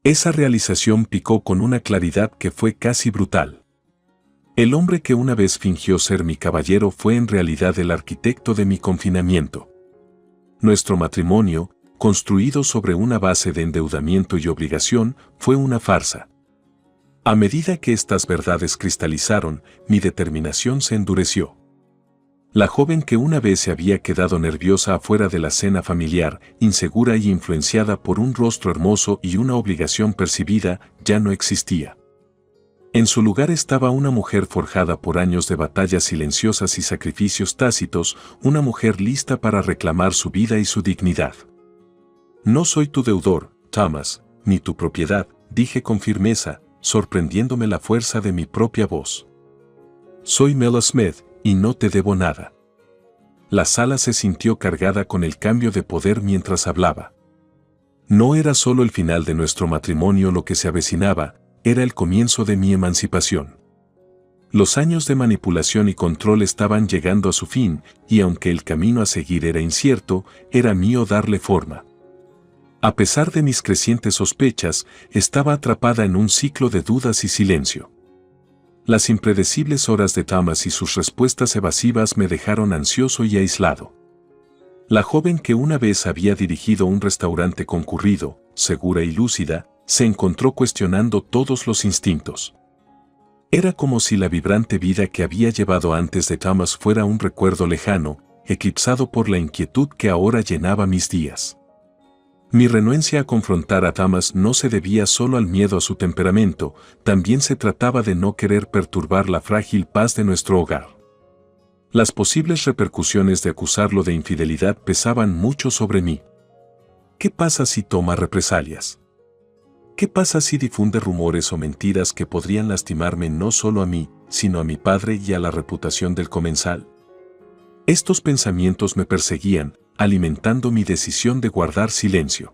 Esa realización picó con una claridad que fue casi brutal. El hombre que una vez fingió ser mi caballero fue en realidad el arquitecto de mi confinamiento. Nuestro matrimonio, construido sobre una base de endeudamiento y obligación, fue una farsa. A medida que estas verdades cristalizaron, mi determinación se endureció. La joven que una vez se había quedado nerviosa afuera de la cena familiar, insegura y influenciada por un rostro hermoso y una obligación percibida, ya no existía. En su lugar estaba una mujer forjada por años de batallas silenciosas y sacrificios tácitos, una mujer lista para reclamar su vida y su dignidad. «No soy tu deudor, Thomas, ni tu propiedad», dije con firmeza, sorprendiéndome la fuerza de mi propia voz. «Soy Mela Smith y no te debo nada». La sala se sintió cargada con el cambio de poder mientras hablaba. No era solo el final de nuestro matrimonio lo que se avecinaba, era el comienzo de mi emancipación. Los años de manipulación y control estaban llegando a su fin, y aunque el camino a seguir era incierto, era mío darle forma. A pesar de mis crecientes sospechas, estaba atrapada en un ciclo de dudas y silencio. Las impredecibles horas de Thomas y sus respuestas evasivas me dejaron ansioso y aislado. La joven que una vez había dirigido un restaurante concurrido, segura y lúcida, se encontró cuestionando todos los instintos. Era como si la vibrante vida que había llevado antes de Thomas fuera un recuerdo lejano, eclipsado por la inquietud que ahora llenaba mis días. Mi renuencia a confrontar a Thomas no se debía solo al miedo a su temperamento, también se trataba de no querer perturbar la frágil paz de nuestro hogar. Las posibles repercusiones de acusarlo de infidelidad pesaban mucho sobre mí. ¿Qué pasa si toma represalias? ¿Qué pasa si difunde rumores o mentiras que podrían lastimarme no solo a mí, sino a mi padre y a la reputación del comensal? Estos pensamientos me perseguían, alimentando mi decisión de guardar silencio.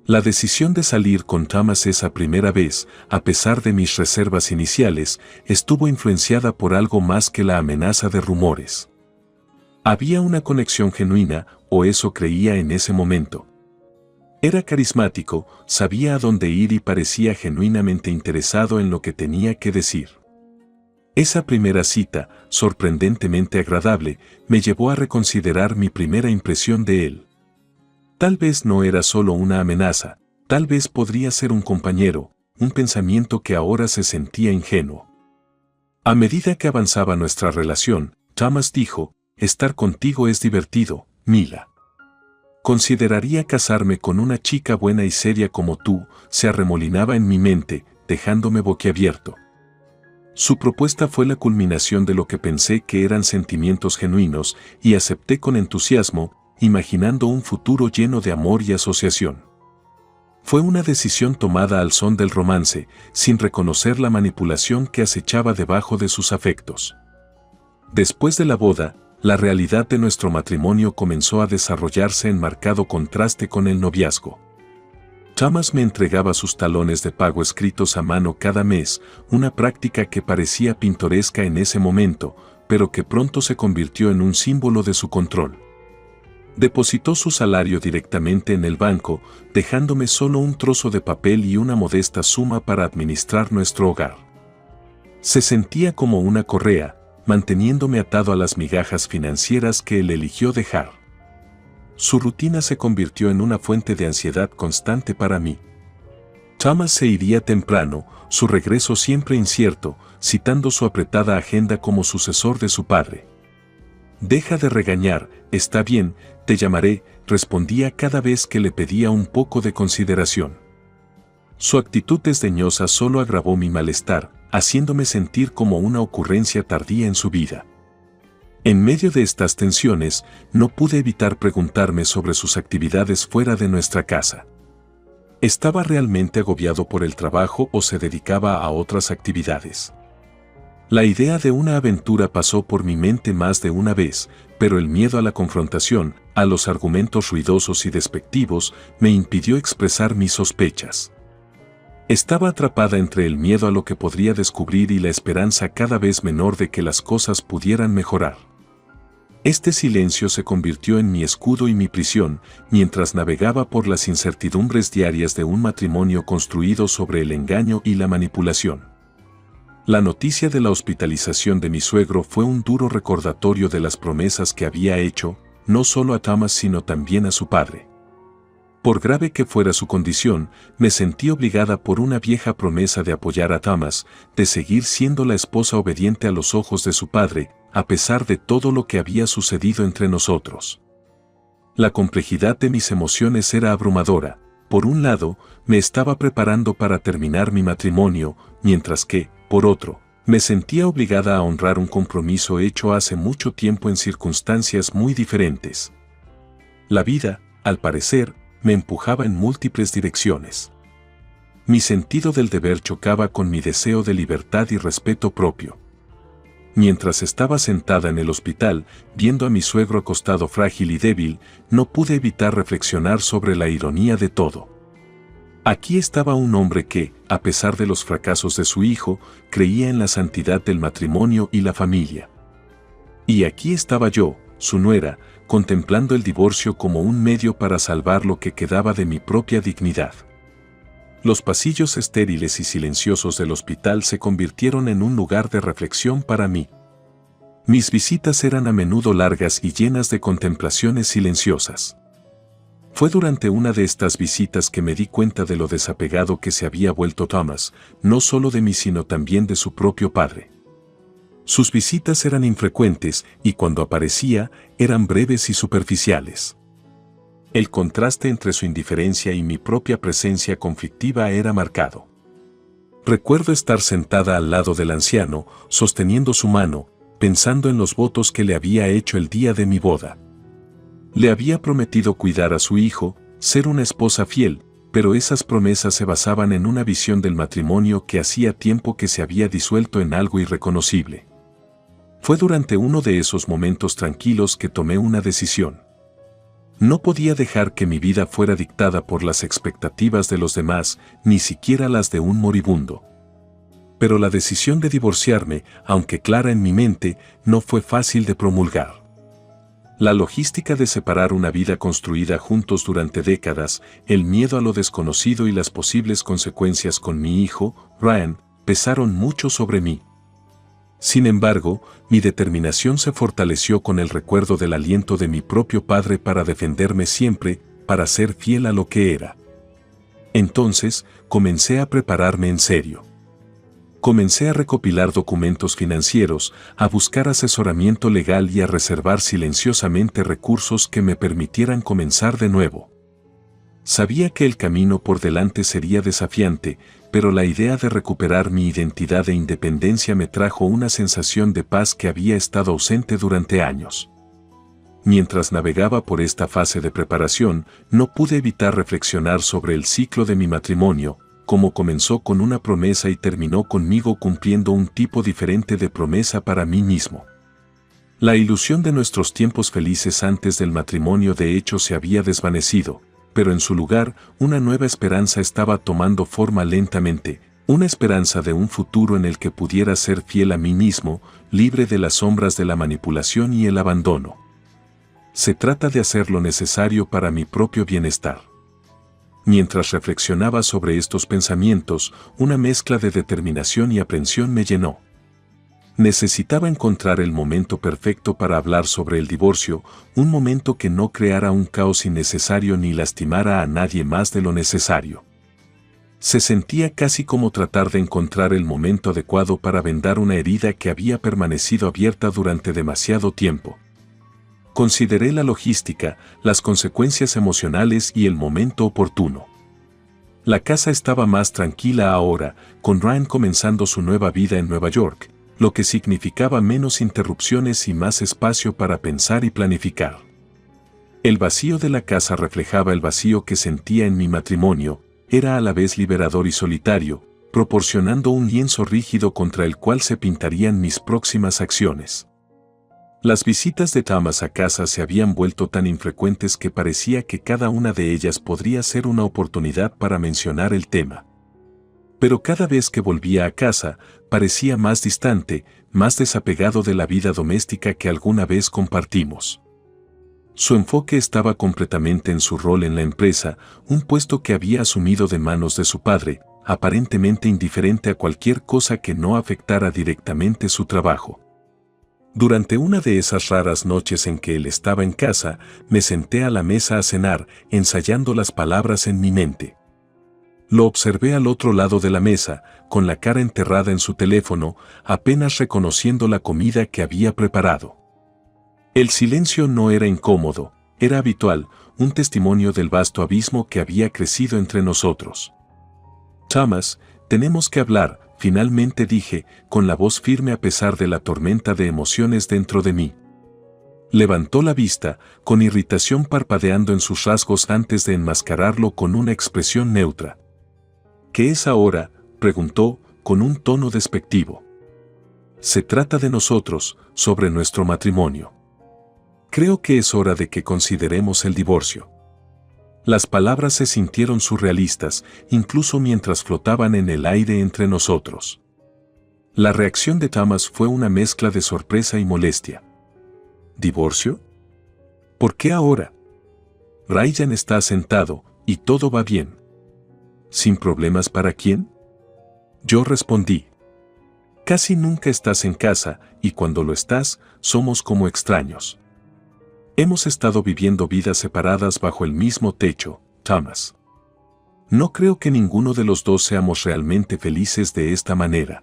La decisión de salir con Thomas esa primera vez, a pesar de mis reservas iniciales, estuvo influenciada por algo más que la amenaza de rumores. Había una conexión genuina, o eso creía en ese momento. Era carismático, sabía a dónde ir y parecía genuinamente interesado en lo que tenía que decir. Esa primera cita, sorprendentemente agradable, me llevó a reconsiderar mi primera impresión de él. Tal vez no era solo una amenaza, tal vez podría ser un compañero, un pensamiento que ahora se sentía ingenuo. A medida que avanzaba nuestra relación, Thomas dijo, «Estar contigo es divertido, Mila. Consideraría casarme con una chica buena y seria como tú, se arremolinaba en mi mente, dejándome boquiabierto. Su propuesta fue la culminación de lo que pensé que eran sentimientos genuinos y acepté con entusiasmo, imaginando un futuro lleno de amor y asociación. Fue una decisión tomada al son del romance, sin reconocer la manipulación que acechaba debajo de sus afectos. Después de la boda, la realidad de nuestro matrimonio comenzó a desarrollarse en marcado contraste con el noviazgo. Thomas me entregaba sus talones de pago escritos a mano cada mes, una práctica que parecía pintoresca en ese momento, pero que pronto se convirtió en un símbolo de su control. Depositó su salario directamente en el banco, dejándome solo un trozo de papel y una modesta suma para administrar nuestro hogar. Se sentía como una correa, manteniéndome atado a las migajas financieras que él eligió dejar. Su rutina se convirtió en una fuente de ansiedad constante para mí. Thomas se iría temprano, su regreso siempre incierto, citando su apretada agenda como sucesor de su padre. «Deja de regañar, está bien, te llamaré», respondía cada vez que le pedía un poco de consideración. Su actitud desdeñosa solo agravó mi malestar, haciéndome sentir como una ocurrencia tardía en su vida. En medio de estas tensiones, no pude evitar preguntarme sobre sus actividades fuera de nuestra casa. ¿Estaba realmente agobiado por el trabajo o se dedicaba a otras actividades? La idea de una aventura pasó por mi mente más de una vez, pero el miedo a la confrontación, a los argumentos ruidosos y despectivos, me impidió expresar mis sospechas. Estaba atrapada entre el miedo a lo que podría descubrir y la esperanza cada vez menor de que las cosas pudieran mejorar. Este silencio se convirtió en mi escudo y mi prisión, mientras navegaba por las incertidumbres diarias de un matrimonio construido sobre el engaño y la manipulación. La noticia de la hospitalización de mi suegro fue un duro recordatorio de las promesas que había hecho, no solo a Thomas sino también a su padre. Por grave que fuera su condición, me sentí obligada por una vieja promesa de apoyar a Thomas, de seguir siendo la esposa obediente a los ojos de su padre, a pesar de todo lo que había sucedido entre nosotros. La complejidad de mis emociones era abrumadora. Por un lado, me estaba preparando para terminar mi matrimonio, mientras que, por otro, me sentía obligada a honrar un compromiso hecho hace mucho tiempo en circunstancias muy diferentes. La vida, al parecer, me empujaba en múltiples direcciones. Mi sentido del deber chocaba con mi deseo de libertad y respeto propio. Mientras estaba sentada en el hospital, viendo a mi suegro acostado frágil y débil, no pude evitar reflexionar sobre la ironía de todo. Aquí estaba un hombre que, a pesar de los fracasos de su hijo, creía en la santidad del matrimonio y la familia. Y aquí estaba yo, su nuera, contemplando el divorcio como un medio para salvar lo que quedaba de mi propia dignidad. Los pasillos estériles y silenciosos del hospital se convirtieron en un lugar de reflexión para mí. Mis visitas eran a menudo largas y llenas de contemplaciones silenciosas. Fue durante una de estas visitas que me di cuenta de lo desapegado que se había vuelto Thomas, no solo de mí sino también de su propio padre. Sus visitas eran infrecuentes y cuando aparecía, eran breves y superficiales. El contraste entre su indiferencia y mi propia presencia conflictiva era marcado. Recuerdo estar sentada al lado del anciano, sosteniendo su mano, pensando en los votos que le había hecho el día de mi boda. Le había prometido cuidar a su hijo, ser una esposa fiel, pero esas promesas se basaban en una visión del matrimonio que hacía tiempo que se había disuelto en algo irreconocible. Fue durante uno de esos momentos tranquilos que tomé una decisión. No podía dejar que mi vida fuera dictada por las expectativas de los demás, ni siquiera las de un moribundo. Pero la decisión de divorciarme, aunque clara en mi mente, no fue fácil de promulgar. La logística de separar una vida construida juntos durante décadas, el miedo a lo desconocido y las posibles consecuencias con mi hijo, Ryan, pesaron mucho sobre mí. Sin embargo, mi determinación se fortaleció con el recuerdo del aliento de mi propio padre para defenderme siempre, para ser fiel a lo que era. Entonces, comencé a prepararme en serio. Comencé a recopilar documentos financieros, a buscar asesoramiento legal y a reservar silenciosamente recursos que me permitieran comenzar de nuevo. Sabía que el camino por delante sería desafiante, pero la idea de recuperar mi identidad e independencia me trajo una sensación de paz que había estado ausente durante años. Mientras navegaba por esta fase de preparación, no pude evitar reflexionar sobre el ciclo de mi matrimonio, cómo comenzó con una promesa y terminó conmigo cumpliendo un tipo diferente de promesa para mí mismo. La ilusión de nuestros tiempos felices antes del matrimonio de hecho se había desvanecido, pero en su lugar, una nueva esperanza estaba tomando forma lentamente, una esperanza de un futuro en el que pudiera ser fiel a mí mismo, libre de las sombras de la manipulación y el abandono. Se trata de hacer lo necesario para mi propio bienestar. Mientras reflexionaba sobre estos pensamientos, una mezcla de determinación y aprensión me llenó. Necesitaba encontrar el momento perfecto para hablar sobre el divorcio, un momento que no creara un caos innecesario ni lastimara a nadie más de lo necesario. Se sentía casi como tratar de encontrar el momento adecuado para vendar una herida que había permanecido abierta durante demasiado tiempo. Consideré la logística, las consecuencias emocionales y el momento oportuno. La casa estaba más tranquila ahora, con Ryan comenzando su nueva vida en Nueva York, lo que significaba menos interrupciones y más espacio para pensar y planificar. El vacío de la casa reflejaba el vacío que sentía en mi matrimonio, era a la vez liberador y solitario, proporcionando un lienzo rígido contra el cual se pintarían mis próximas acciones. Las visitas de Thomas a casa se habían vuelto tan infrecuentes que parecía que cada una de ellas podría ser una oportunidad para mencionar el tema. Pero cada vez que volvía a casa, parecía más distante, más desapegado de la vida doméstica que alguna vez compartimos. Su enfoque estaba completamente en su rol en la empresa, un puesto que había asumido de manos de su padre, aparentemente indiferente a cualquier cosa que no afectara directamente su trabajo. Durante una de esas raras noches en que él estaba en casa, me senté a la mesa a cenar, ensayando las palabras en mi mente. Lo observé al otro lado de la mesa, con la cara enterrada en su teléfono, apenas reconociendo la comida que había preparado. El silencio no era incómodo, era habitual, un testimonio del vasto abismo que había crecido entre nosotros. Thomas, tenemos que hablar, finalmente dije, con la voz firme a pesar de la tormenta de emociones dentro de mí. Levantó la vista, con irritación parpadeando en sus rasgos antes de enmascararlo con una expresión neutra. ¿Qué es ahora?, preguntó, con un tono despectivo. Se trata de nosotros, sobre nuestro matrimonio. Creo que es hora de que consideremos el divorcio. Las palabras se sintieron surrealistas, incluso mientras flotaban en el aire entre nosotros. La reacción de Thomas fue una mezcla de sorpresa y molestia. ¿Divorcio? ¿Por qué ahora? Ryan está sentado, y todo va bien. ¿Sin problemas para quién? Yo respondí. Casi nunca estás en casa, y cuando lo estás, somos como extraños. Hemos estado viviendo vidas separadas bajo el mismo techo, Thomas. No creo que ninguno de los dos seamos realmente felices de esta manera.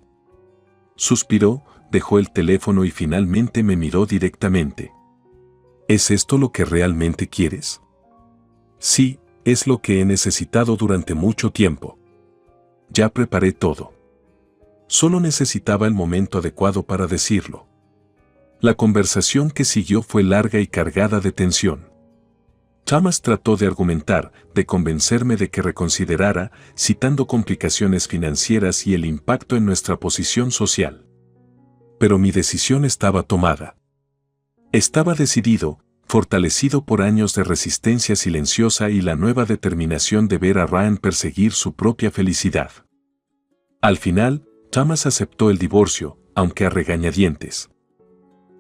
Suspiró, dejó el teléfono y finalmente me miró directamente. ¿Es esto lo que realmente quieres? Sí, es lo que he necesitado durante mucho tiempo. Ya preparé todo. Solo necesitaba el momento adecuado para decirlo. La conversación que siguió fue larga y cargada de tensión. Thomas trató de argumentar, de convencerme de que reconsiderara, citando complicaciones financieras y el impacto en nuestra posición social. Pero mi decisión estaba tomada. Estaba decidido, fortalecido por años de resistencia silenciosa y la nueva determinación de ver a Ryan perseguir su propia felicidad. Al final, Thomas aceptó el divorcio, aunque a regañadientes.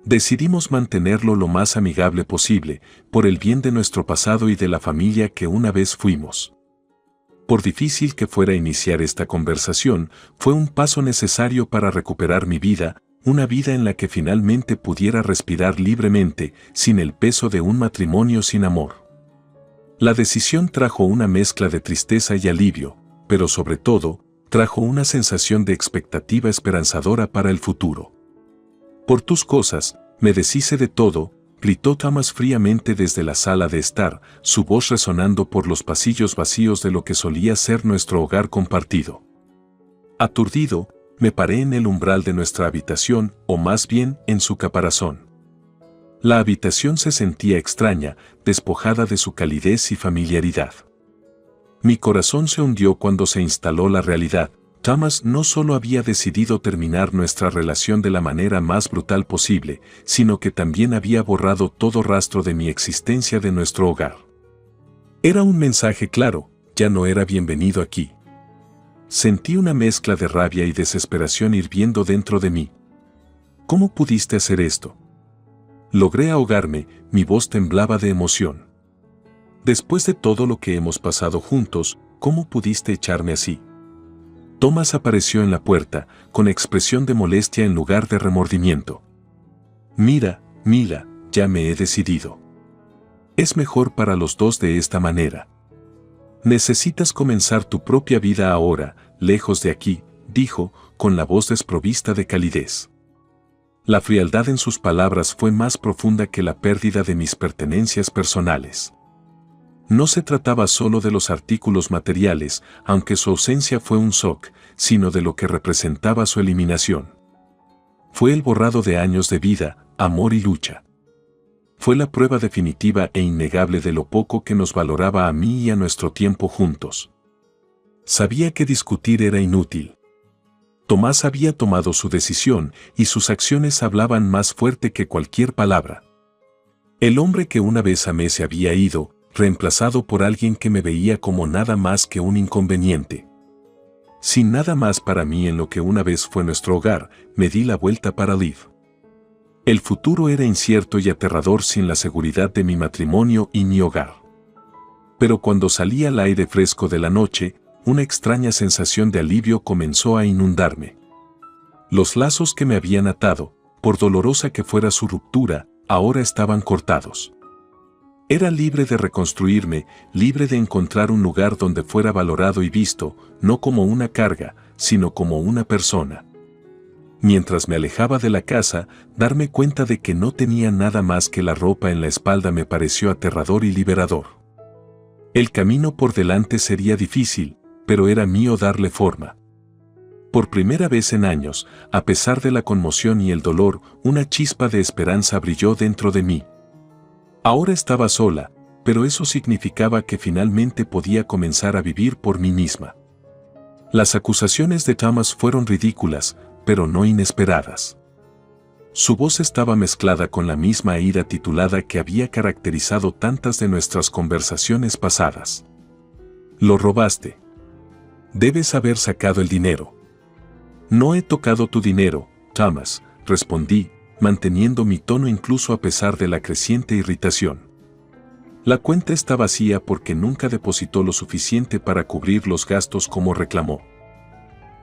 Decidimos mantenerlo lo más amigable posible, por el bien de nuestro pasado y de la familia que una vez fuimos. Por difícil que fuera iniciar esta conversación, fue un paso necesario para recuperar mi vida, una vida en la que finalmente pudiera respirar libremente, sin el peso de un matrimonio sin amor. La decisión trajo una mezcla de tristeza y alivio, pero sobre todo, trajo una sensación de expectativa esperanzadora para el futuro. Por tus cosas, me deshice de todo, gritó Thomas fríamente desde la sala de estar, su voz resonando por los pasillos vacíos de lo que solía ser nuestro hogar compartido. Aturdido, me paré en el umbral de nuestra habitación, o más bien, en su caparazón. La habitación se sentía extraña, despojada de su calidez y familiaridad. Mi corazón se hundió cuando se instaló la realidad. Thomas no solo había decidido terminar nuestra relación de la manera más brutal posible, sino que también había borrado todo rastro de mi existencia de nuestro hogar. Era un mensaje claro, ya no era bienvenido aquí. Sentí una mezcla de rabia y desesperación hirviendo dentro de mí. ¿Cómo pudiste hacer esto? Logré ahogarme, mi voz temblaba de emoción. Después de todo lo que hemos pasado juntos, ¿cómo pudiste echarme así? Thomas apareció en la puerta, con expresión de molestia en lugar de remordimiento. Mira, Mila, ya me he decidido. Es mejor para los dos de esta manera. Necesitas comenzar tu propia vida ahora, lejos de aquí, dijo, con la voz desprovista de calidez. La frialdad en sus palabras fue más profunda que la pérdida de mis pertenencias personales. No se trataba solo de los artículos materiales, aunque su ausencia fue un shock, sino de lo que representaba su eliminación. Fue el borrado de años de vida, amor y lucha. Fue la prueba definitiva e innegable de lo poco que nos valoraba a mí y a nuestro tiempo juntos. Sabía que discutir era inútil. Tomás había tomado su decisión y sus acciones hablaban más fuerte que cualquier palabra. El hombre que una vez amé se había ido, reemplazado por alguien que me veía como nada más que un inconveniente. Sin nada más para mí en lo que una vez fue nuestro hogar, me di la vuelta para Liv. El futuro era incierto y aterrador sin la seguridad de mi matrimonio y mi hogar. Pero cuando salí al aire fresco de la noche, una extraña sensación de alivio comenzó a inundarme. Los lazos que me habían atado, por dolorosa que fuera su ruptura, ahora estaban cortados. Era libre de reconstruirme, libre de encontrar un lugar donde fuera valorado y visto, no como una carga, sino como una persona. Mientras me alejaba de la casa, darme cuenta de que no tenía nada más que la ropa en la espalda me pareció aterrador y liberador. El camino por delante sería difícil, pero era mío darle forma. Por primera vez en años, a pesar de la conmoción y el dolor, una chispa de esperanza brilló dentro de mí. Ahora estaba sola, pero eso significaba que finalmente podía comenzar a vivir por mí misma. Las acusaciones de Thomas fueron ridículas, pero no inesperadas. Su voz estaba mezclada con la misma ira titulada que había caracterizado tantas de nuestras conversaciones pasadas. Lo robaste. Debes haber sacado el dinero. No he tocado tu dinero, Thomas, respondí, manteniendo mi tono incluso a pesar de la creciente irritación. La cuenta está vacía porque nunca depositó lo suficiente para cubrir los gastos como reclamó.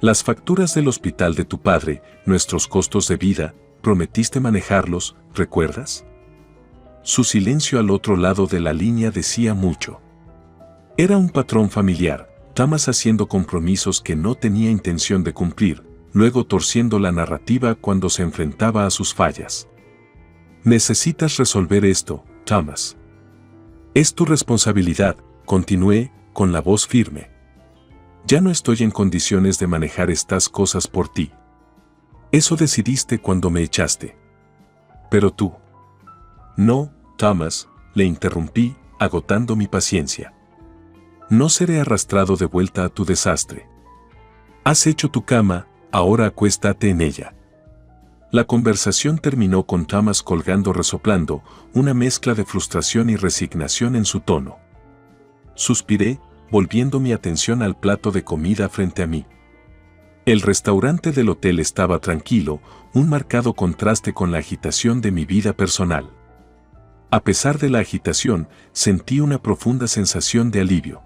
Las facturas del hospital de tu padre, nuestros costos de vida, prometiste manejarlos, ¿recuerdas? Su silencio al otro lado de la línea decía mucho. Era un patrón familiar, Thomas haciendo compromisos que no tenía intención de cumplir, luego torciendo la narrativa cuando se enfrentaba a sus fallas. Necesitas resolver esto, Thomas. Es tu responsabilidad, continué, con la voz firme. Ya no estoy en condiciones de manejar estas cosas por ti. Eso decidiste cuando me echaste. Pero tú. No, Thomas, le interrumpí, agotando mi paciencia. No seré arrastrado de vuelta a tu desastre. Has hecho tu cama, ahora acuéstate en ella. La conversación terminó con Thomas colgando resoplando, una mezcla de frustración y resignación en su tono. Suspiré, volviendo mi atención al plato de comida frente a mí. El restaurante del hotel estaba tranquilo, un marcado contraste con la agitación de mi vida personal. A pesar de la agitación, sentí una profunda sensación de alivio.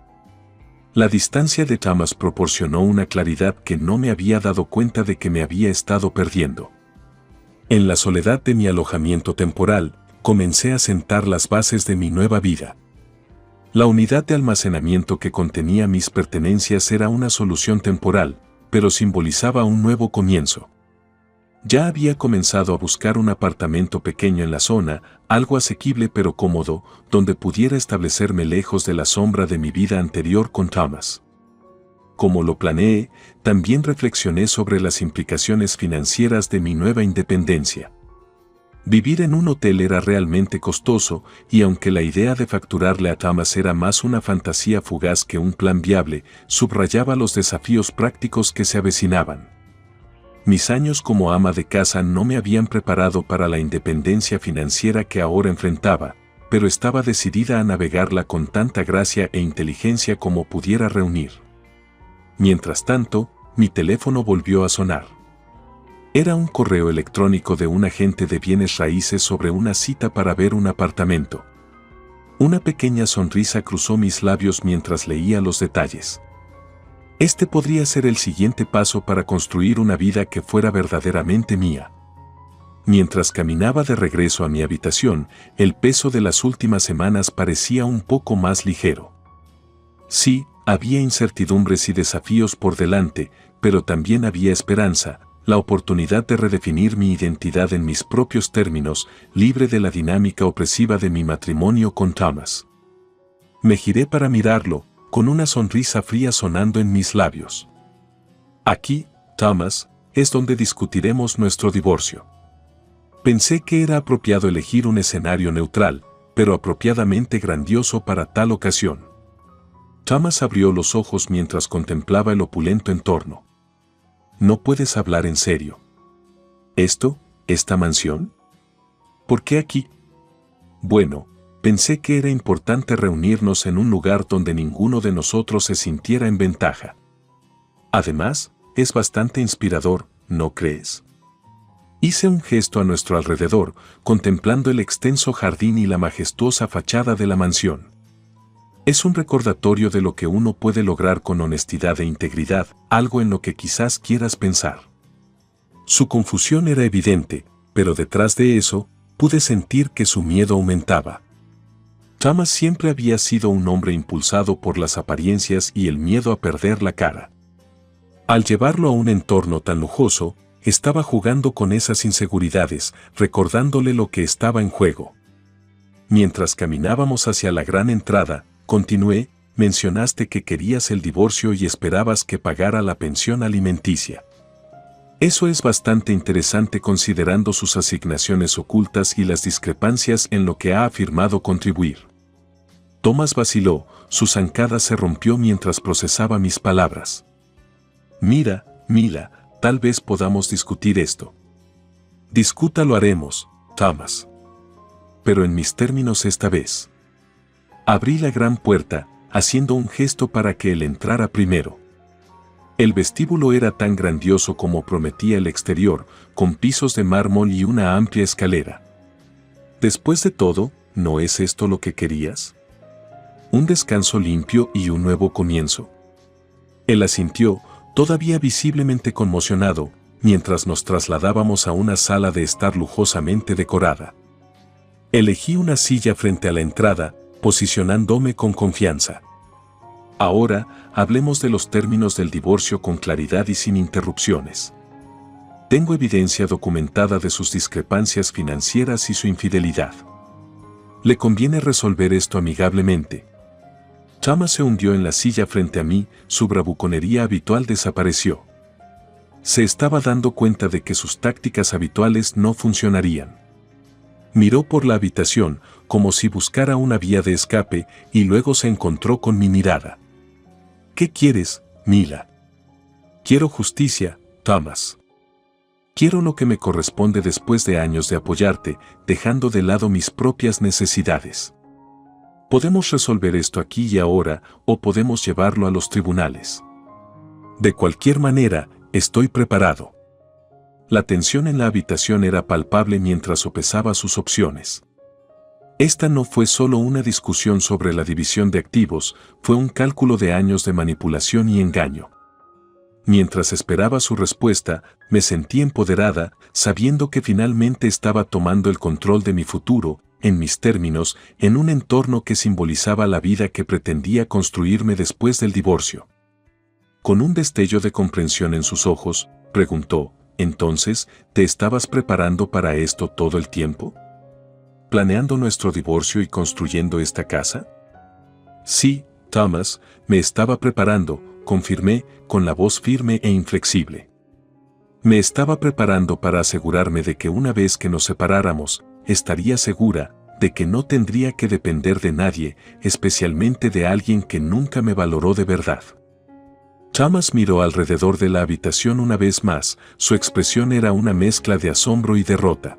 La distancia de Thomas proporcionó una claridad que no me había dado cuenta de que me había estado perdiendo. En la soledad de mi alojamiento temporal, comencé a sentar las bases de mi nueva vida. La unidad de almacenamiento que contenía mis pertenencias era una solución temporal, pero simbolizaba un nuevo comienzo. Ya había comenzado a buscar un apartamento pequeño en la zona, algo asequible pero cómodo, donde pudiera establecerme lejos de la sombra de mi vida anterior con Thomas. Como lo planeé, también reflexioné sobre las implicaciones financieras de mi nueva independencia. Vivir en un hotel era realmente costoso, y aunque la idea de facturarle a Thomas era más una fantasía fugaz que un plan viable, subrayaba los desafíos prácticos que se avecinaban. Mis años como ama de casa no me habían preparado para la independencia financiera que ahora enfrentaba, pero estaba decidida a navegarla con tanta gracia e inteligencia como pudiera reunir. Mientras tanto, mi teléfono volvió a sonar. Era un correo electrónico de un agente de bienes raíces sobre una cita para ver un apartamento. Una pequeña sonrisa cruzó mis labios mientras leía los detalles. Este podría ser el siguiente paso para construir una vida que fuera verdaderamente mía. Mientras caminaba de regreso a mi habitación, el peso de las últimas semanas parecía un poco más ligero. Sí, había incertidumbres y desafíos por delante, pero también había esperanza, la oportunidad de redefinir mi identidad en mis propios términos, libre de la dinámica opresiva de mi matrimonio con Thomas. Me giré para mirarlo, con una sonrisa fría sonando en mis labios. Aquí, Thomas, es donde discutiremos nuestro divorcio. Pensé que era apropiado elegir un escenario neutral, pero apropiadamente grandioso para tal ocasión. Thomas abrió los ojos mientras contemplaba el opulento entorno. ¿No puedes hablar en serio? ¿Esta mansión? ¿Por qué aquí? Bueno, pensé que era importante reunirnos en un lugar donde ninguno de nosotros se sintiera en ventaja. Además, es bastante inspirador, ¿no crees? Hice un gesto a nuestro alrededor, contemplando el extenso jardín y la majestuosa fachada de la mansión. Es un recordatorio de lo que uno puede lograr con honestidad e integridad, algo en lo que quizás quieras pensar. Su confusión era evidente, pero detrás de eso, pude sentir que su miedo aumentaba. Thomas siempre había sido un hombre impulsado por las apariencias y el miedo a perder la cara. Al llevarlo a un entorno tan lujoso, estaba jugando con esas inseguridades, recordándole lo que estaba en juego. Mientras caminábamos hacia la gran entrada, continué, mencionaste que querías el divorcio y esperabas que pagara la pensión alimenticia. Eso es bastante interesante considerando sus asignaciones ocultas y las discrepancias en lo que ha afirmado contribuir. Thomas vaciló, su zancada se rompió mientras procesaba mis palabras. Mira, tal vez podamos discutir esto. Discuta lo haremos, Thomas. Pero en mis términos esta vez. Abrí la gran puerta, haciendo un gesto para que él entrara primero. El vestíbulo era tan grandioso como prometía el exterior, con pisos de mármol y una amplia escalera. Después de todo, ¿no es esto lo que querías? Un descanso limpio y un nuevo comienzo. Él asintió, todavía visiblemente conmocionado, mientras nos trasladábamos a una sala de estar lujosamente decorada. Elegí una silla frente a la entrada, posicionándome con confianza. Ahora, hablemos de los términos del divorcio con claridad y sin interrupciones. Tengo evidencia documentada de sus discrepancias financieras y su infidelidad. Le conviene resolver esto amigablemente. Thomas se hundió en la silla frente a mí, su bravuconería habitual desapareció. Se estaba dando cuenta de que sus tácticas habituales no funcionarían. Miró por la habitación, como si buscara una vía de escape, y luego se encontró con mi mirada. ¿Qué quieres, Mila? Quiero justicia, Thomas. Quiero lo que me corresponde después de años de apoyarte, dejando de lado mis propias necesidades. Podemos resolver esto aquí y ahora, o podemos llevarlo a los tribunales. De cualquier manera, estoy preparado. La tensión en la habitación era palpable mientras sopesaba sus opciones. Esta no fue solo una discusión sobre la división de activos, fue un cálculo de años de manipulación y engaño. Mientras esperaba su respuesta, me sentí empoderada, sabiendo que finalmente estaba tomando el control de mi futuro, en mis términos, en un entorno que simbolizaba la vida que pretendía construirme después del divorcio. Con un destello de comprensión en sus ojos, preguntó, «¿Entonces, te estabas preparando para esto todo el tiempo? ¿Planeando nuestro divorcio y construyendo esta casa?» «Sí, Thomas, me estaba preparando», confirmé, con la voz firme e inflexible. Me estaba preparando para asegurarme de que una vez que nos separáramos, estaría segura de que no tendría que depender de nadie, especialmente de alguien que nunca me valoró de verdad. Thomas miró alrededor de la habitación una vez más, su expresión era una mezcla de asombro y derrota.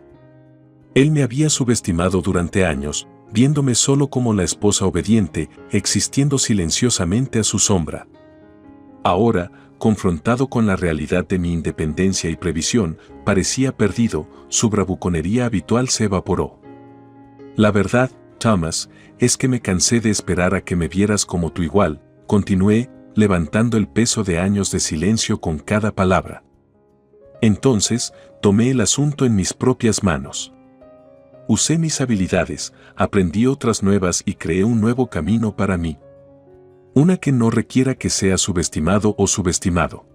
Él me había subestimado durante años, viéndome solo como la esposa obediente, existiendo silenciosamente a su sombra. Ahora, confrontado con la realidad de mi independencia y previsión, parecía perdido, su bravuconería habitual se evaporó. «La verdad, Thomas, es que me cansé de esperar a que me vieras como tu igual», continué, levantando el peso de años de silencio con cada palabra. Entonces, tomé el asunto en mis propias manos. Usé mis habilidades, aprendí otras nuevas y creé un nuevo camino para mí. Una que no requiera que sea subestimado o subestimado.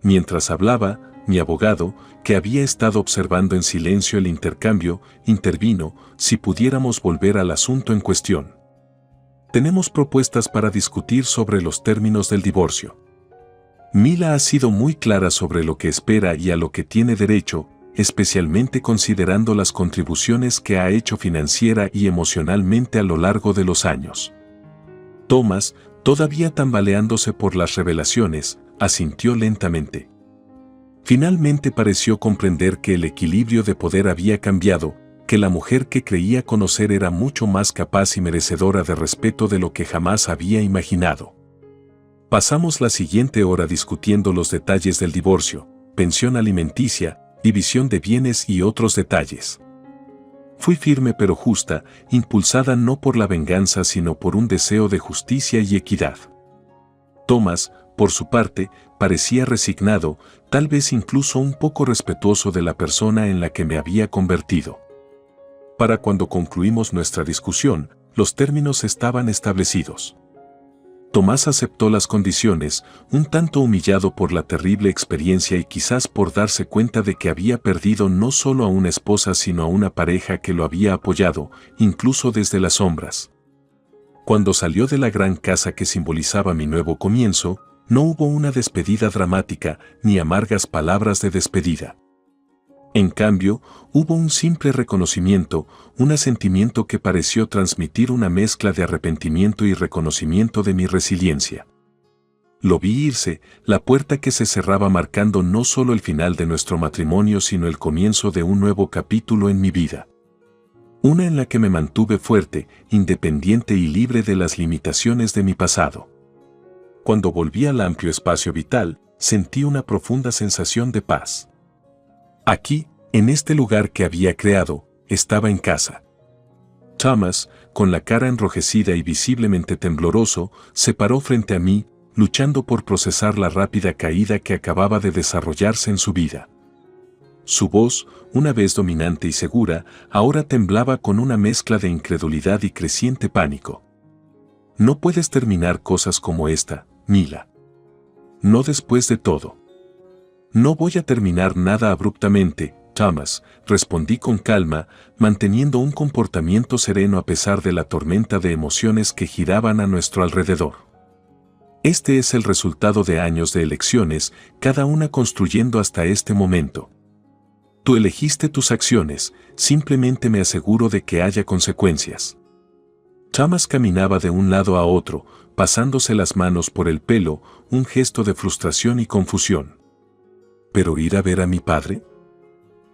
Mientras hablaba, mi abogado, que había estado observando en silencio el intercambio, intervino, «Si pudiéramos volver al asunto en cuestión. Tenemos propuestas para discutir sobre los términos del divorcio. Mila ha sido muy clara sobre lo que espera y a lo que tiene derecho, especialmente considerando las contribuciones que ha hecho financiera y emocionalmente a lo largo de los años». Thomas, todavía tambaleándose por las revelaciones, asintió lentamente. Finalmente pareció comprender que el equilibrio de poder había cambiado, que la mujer que creía conocer era mucho más capaz y merecedora de respeto de lo que jamás había imaginado. Pasamos la siguiente hora discutiendo los detalles del divorcio, pensión alimenticia, división de bienes y otros detalles. Fui firme pero justa, impulsada no por la venganza sino por un deseo de justicia y equidad. Thomas, por su parte, parecía resignado, tal vez incluso un poco respetuoso de la persona en la que me había convertido. Para cuando concluimos nuestra discusión, los términos estaban establecidos. Tomás aceptó las condiciones, un tanto humillado por la terrible experiencia y quizás por darse cuenta de que había perdido no solo a una esposa sino a una pareja que lo había apoyado, incluso desde las sombras. Cuando salió de la gran casa que simbolizaba mi nuevo comienzo, no hubo una despedida dramática ni amargas palabras de despedida. En cambio, hubo un simple reconocimiento, un asentimiento que pareció transmitir una mezcla de arrepentimiento y reconocimiento de mi resiliencia. Lo vi irse, la puerta que se cerraba marcando no solo el final de nuestro matrimonio sino el comienzo de un nuevo capítulo en mi vida. Una en la que me mantuve fuerte, independiente y libre de las limitaciones de mi pasado. Cuando volví al amplio espacio vital, sentí una profunda sensación de paz. Aquí, en este lugar que había creado, estaba en casa. Thomas, con la cara enrojecida y visiblemente tembloroso, se paró frente a mí, luchando por procesar la rápida caída que acababa de desarrollarse en su vida. Su voz, una vez dominante y segura, ahora temblaba con una mezcla de incredulidad y creciente pánico. «No puedes terminar cosas como esta, Mila. No después de todo». «No voy a terminar nada abruptamente, Thomas», respondí con calma, manteniendo un comportamiento sereno a pesar de la tormenta de emociones que giraban a nuestro alrededor. Este es el resultado de años de elecciones, cada una construyendo hasta este momento. Tú elegiste tus acciones, simplemente me aseguro de que haya consecuencias. Thomas caminaba de un lado a otro, pasándose las manos por el pelo, un gesto de frustración y confusión. ¿Pero ir a ver a mi padre?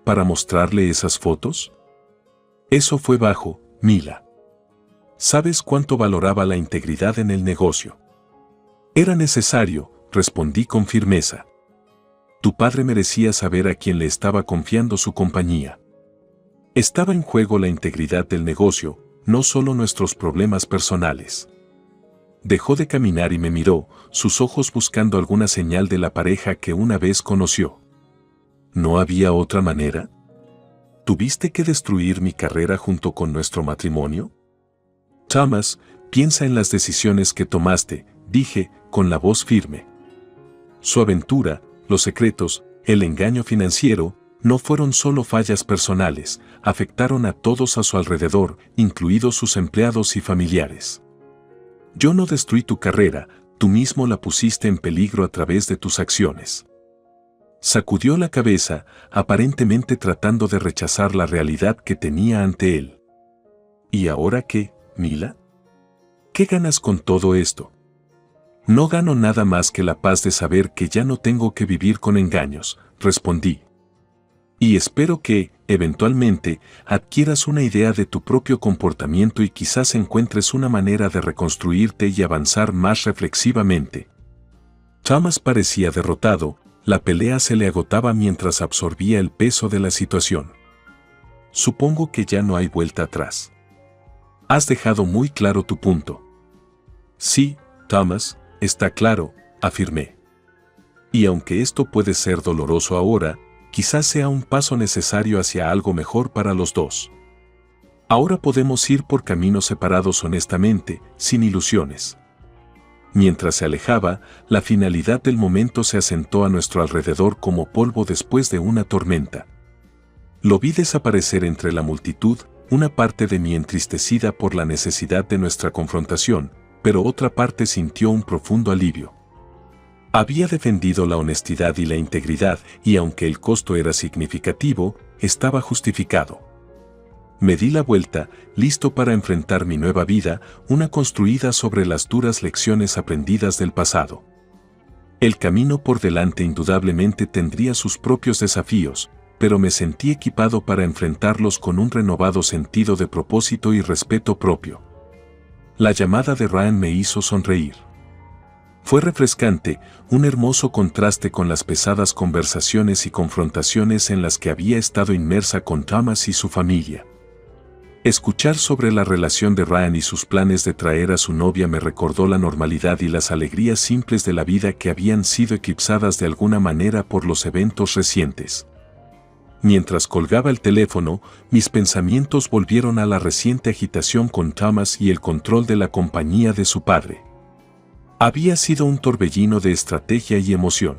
¿Para mostrarle esas fotos? Eso fue bajo, Mila. ¿Sabes cuánto valoraba la integridad en el negocio? Era necesario, respondí con firmeza. Tu padre merecía saber a quién le estaba confiando su compañía. Estaba en juego la integridad del negocio, no solo nuestros problemas personales. Dejó de caminar y me miró, sus ojos buscando alguna señal de la pareja que una vez conoció. ¿No había otra manera? ¿Tuviste que destruir mi carrera junto con nuestro matrimonio? Thomas, piensa en las decisiones que tomaste, dije, con la voz firme. Su aventura, los secretos, el engaño financiero, no fueron solo fallas personales, afectaron a todos a su alrededor, incluidos sus empleados y familiares. Yo no destruí tu carrera, tú mismo la pusiste en peligro a través de tus acciones. Sacudió la cabeza, aparentemente tratando de rechazar la realidad que tenía ante él. ¿Y ahora qué, Mila? ¿Qué ganas con todo esto? No gano nada más que la paz de saber que ya no tengo que vivir con engaños, respondí. Y espero que, eventualmente, adquieras una idea de tu propio comportamiento y quizás encuentres una manera de reconstruirte y avanzar más reflexivamente. Thomas parecía derrotado, la pelea se le agotaba mientras absorbía el peso de la situación. Supongo que ya no hay vuelta atrás. Has dejado muy claro tu punto. Sí, Thomas, está claro, afirmé. Y aunque esto puede ser doloroso ahora, quizás sea un paso necesario hacia algo mejor para los dos. Ahora podemos ir por caminos separados honestamente, sin ilusiones. Mientras se alejaba, la finalidad del momento se asentó a nuestro alrededor como polvo después de una tormenta. Lo vi desaparecer entre la multitud, una parte de mí entristecida por la necesidad de nuestra confrontación, pero otra parte sintió un profundo alivio. Había defendido la honestidad y la integridad, y aunque el costo era significativo, estaba justificado. Me di la vuelta, listo para enfrentar mi nueva vida, una construida sobre las duras lecciones aprendidas del pasado. El camino por delante indudablemente tendría sus propios desafíos, pero me sentí equipado para enfrentarlos con un renovado sentido de propósito y respeto propio. La llamada de Ryan me hizo sonreír. Fue refrescante, un hermoso contraste con las pesadas conversaciones y confrontaciones en las que había estado inmersa con Thomas y su familia. Escuchar sobre la relación de Ryan y sus planes de traer a su novia me recordó la normalidad y las alegrías simples de la vida que habían sido eclipsadas de alguna manera por los eventos recientes. Mientras colgaba el teléfono, mis pensamientos volvieron a la reciente agitación con Thomas y el control de la compañía de su padre. Había sido un torbellino de estrategia y emoción.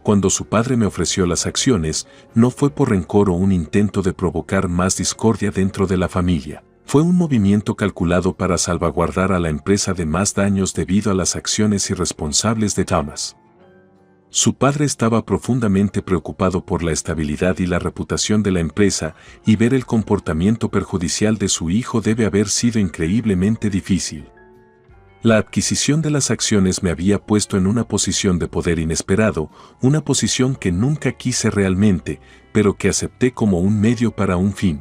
Cuando su padre me ofreció las acciones, no fue por rencor o un intento de provocar más discordia dentro de la familia. Fue un movimiento calculado para salvaguardar a la empresa de más daños debido a las acciones irresponsables de Thomas. Su padre estaba profundamente preocupado por la estabilidad y la reputación de la empresa, y ver el comportamiento perjudicial de su hijo debe haber sido increíblemente difícil. La adquisición de las acciones me había puesto en una posición de poder inesperado, una posición que nunca quise realmente, pero que acepté como un medio para un fin.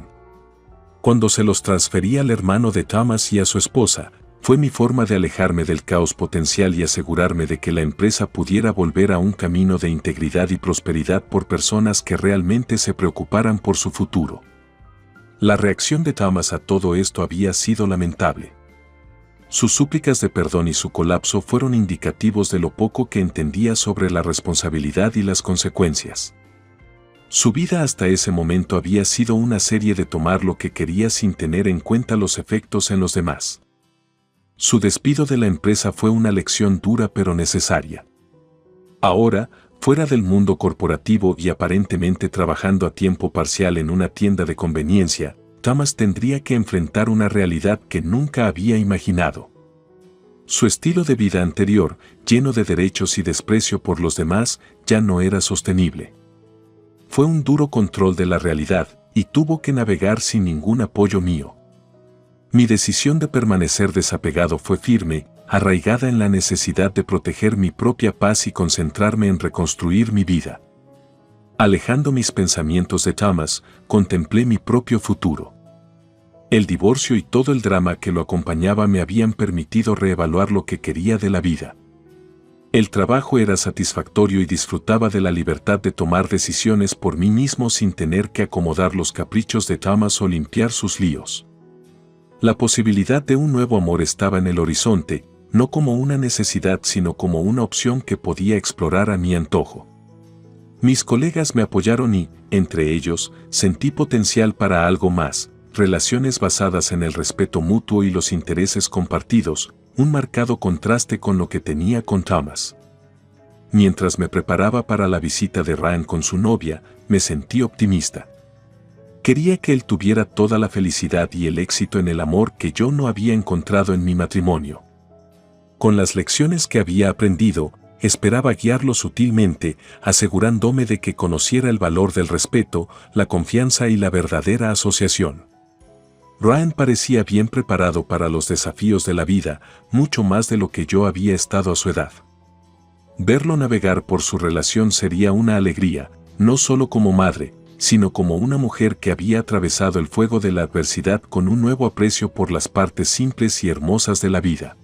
Cuando se los transferí al hermano de Thomas y a su esposa, fue mi forma de alejarme del caos potencial y asegurarme de que la empresa pudiera volver a un camino de integridad y prosperidad por personas que realmente se preocuparan por su futuro. La reacción de Thomas a todo esto había sido lamentable. Sus súplicas de perdón y su colapso fueron indicativos de lo poco que entendía sobre la responsabilidad y las consecuencias. Su vida hasta ese momento había sido una serie de tomar lo que quería sin tener en cuenta los efectos en los demás. Su despido de la empresa fue una lección dura pero necesaria. Ahora, fuera del mundo corporativo y aparentemente trabajando a tiempo parcial en una tienda de conveniencia, Thomas tendría que enfrentar una realidad que nunca había imaginado. Su estilo de vida anterior, lleno de derechos y desprecio por los demás, ya no era sostenible. Fue un duro control de la realidad, y tuvo que navegar sin ningún apoyo mío. Mi decisión de permanecer desapegado fue firme, arraigada en la necesidad de proteger mi propia paz y concentrarme en reconstruir mi vida. Alejando mis pensamientos de Thomas, contemplé mi propio futuro. El divorcio y todo el drama que lo acompañaba me habían permitido reevaluar lo que quería de la vida. El trabajo era satisfactorio y disfrutaba de la libertad de tomar decisiones por mí mismo sin tener que acomodar los caprichos de Thomas o limpiar sus líos. La posibilidad de un nuevo amor estaba en el horizonte, no como una necesidad sino como una opción que podía explorar a mi antojo. Mis colegas me apoyaron y, entre ellos, sentí potencial para algo más, relaciones basadas en el respeto mutuo y los intereses compartidos, un marcado contraste con lo que tenía con Thomas. mientras me preparaba para la visita de Ryan con su novia, me sentí optimista. Quería que él tuviera toda la felicidad y el éxito en el amor que yo no había encontrado en mi matrimonio. Con las lecciones que había aprendido, esperaba guiarlo sutilmente, asegurándome de que conociera el valor del respeto, la confianza y la verdadera asociación. Ryan parecía bien preparado para los desafíos de la vida, mucho más de lo que yo había estado a su edad. Verlo navegar por su relación sería una alegría, no solo como madre, sino como una mujer que había atravesado el fuego de la adversidad con un nuevo aprecio por las partes simples y hermosas de la vida.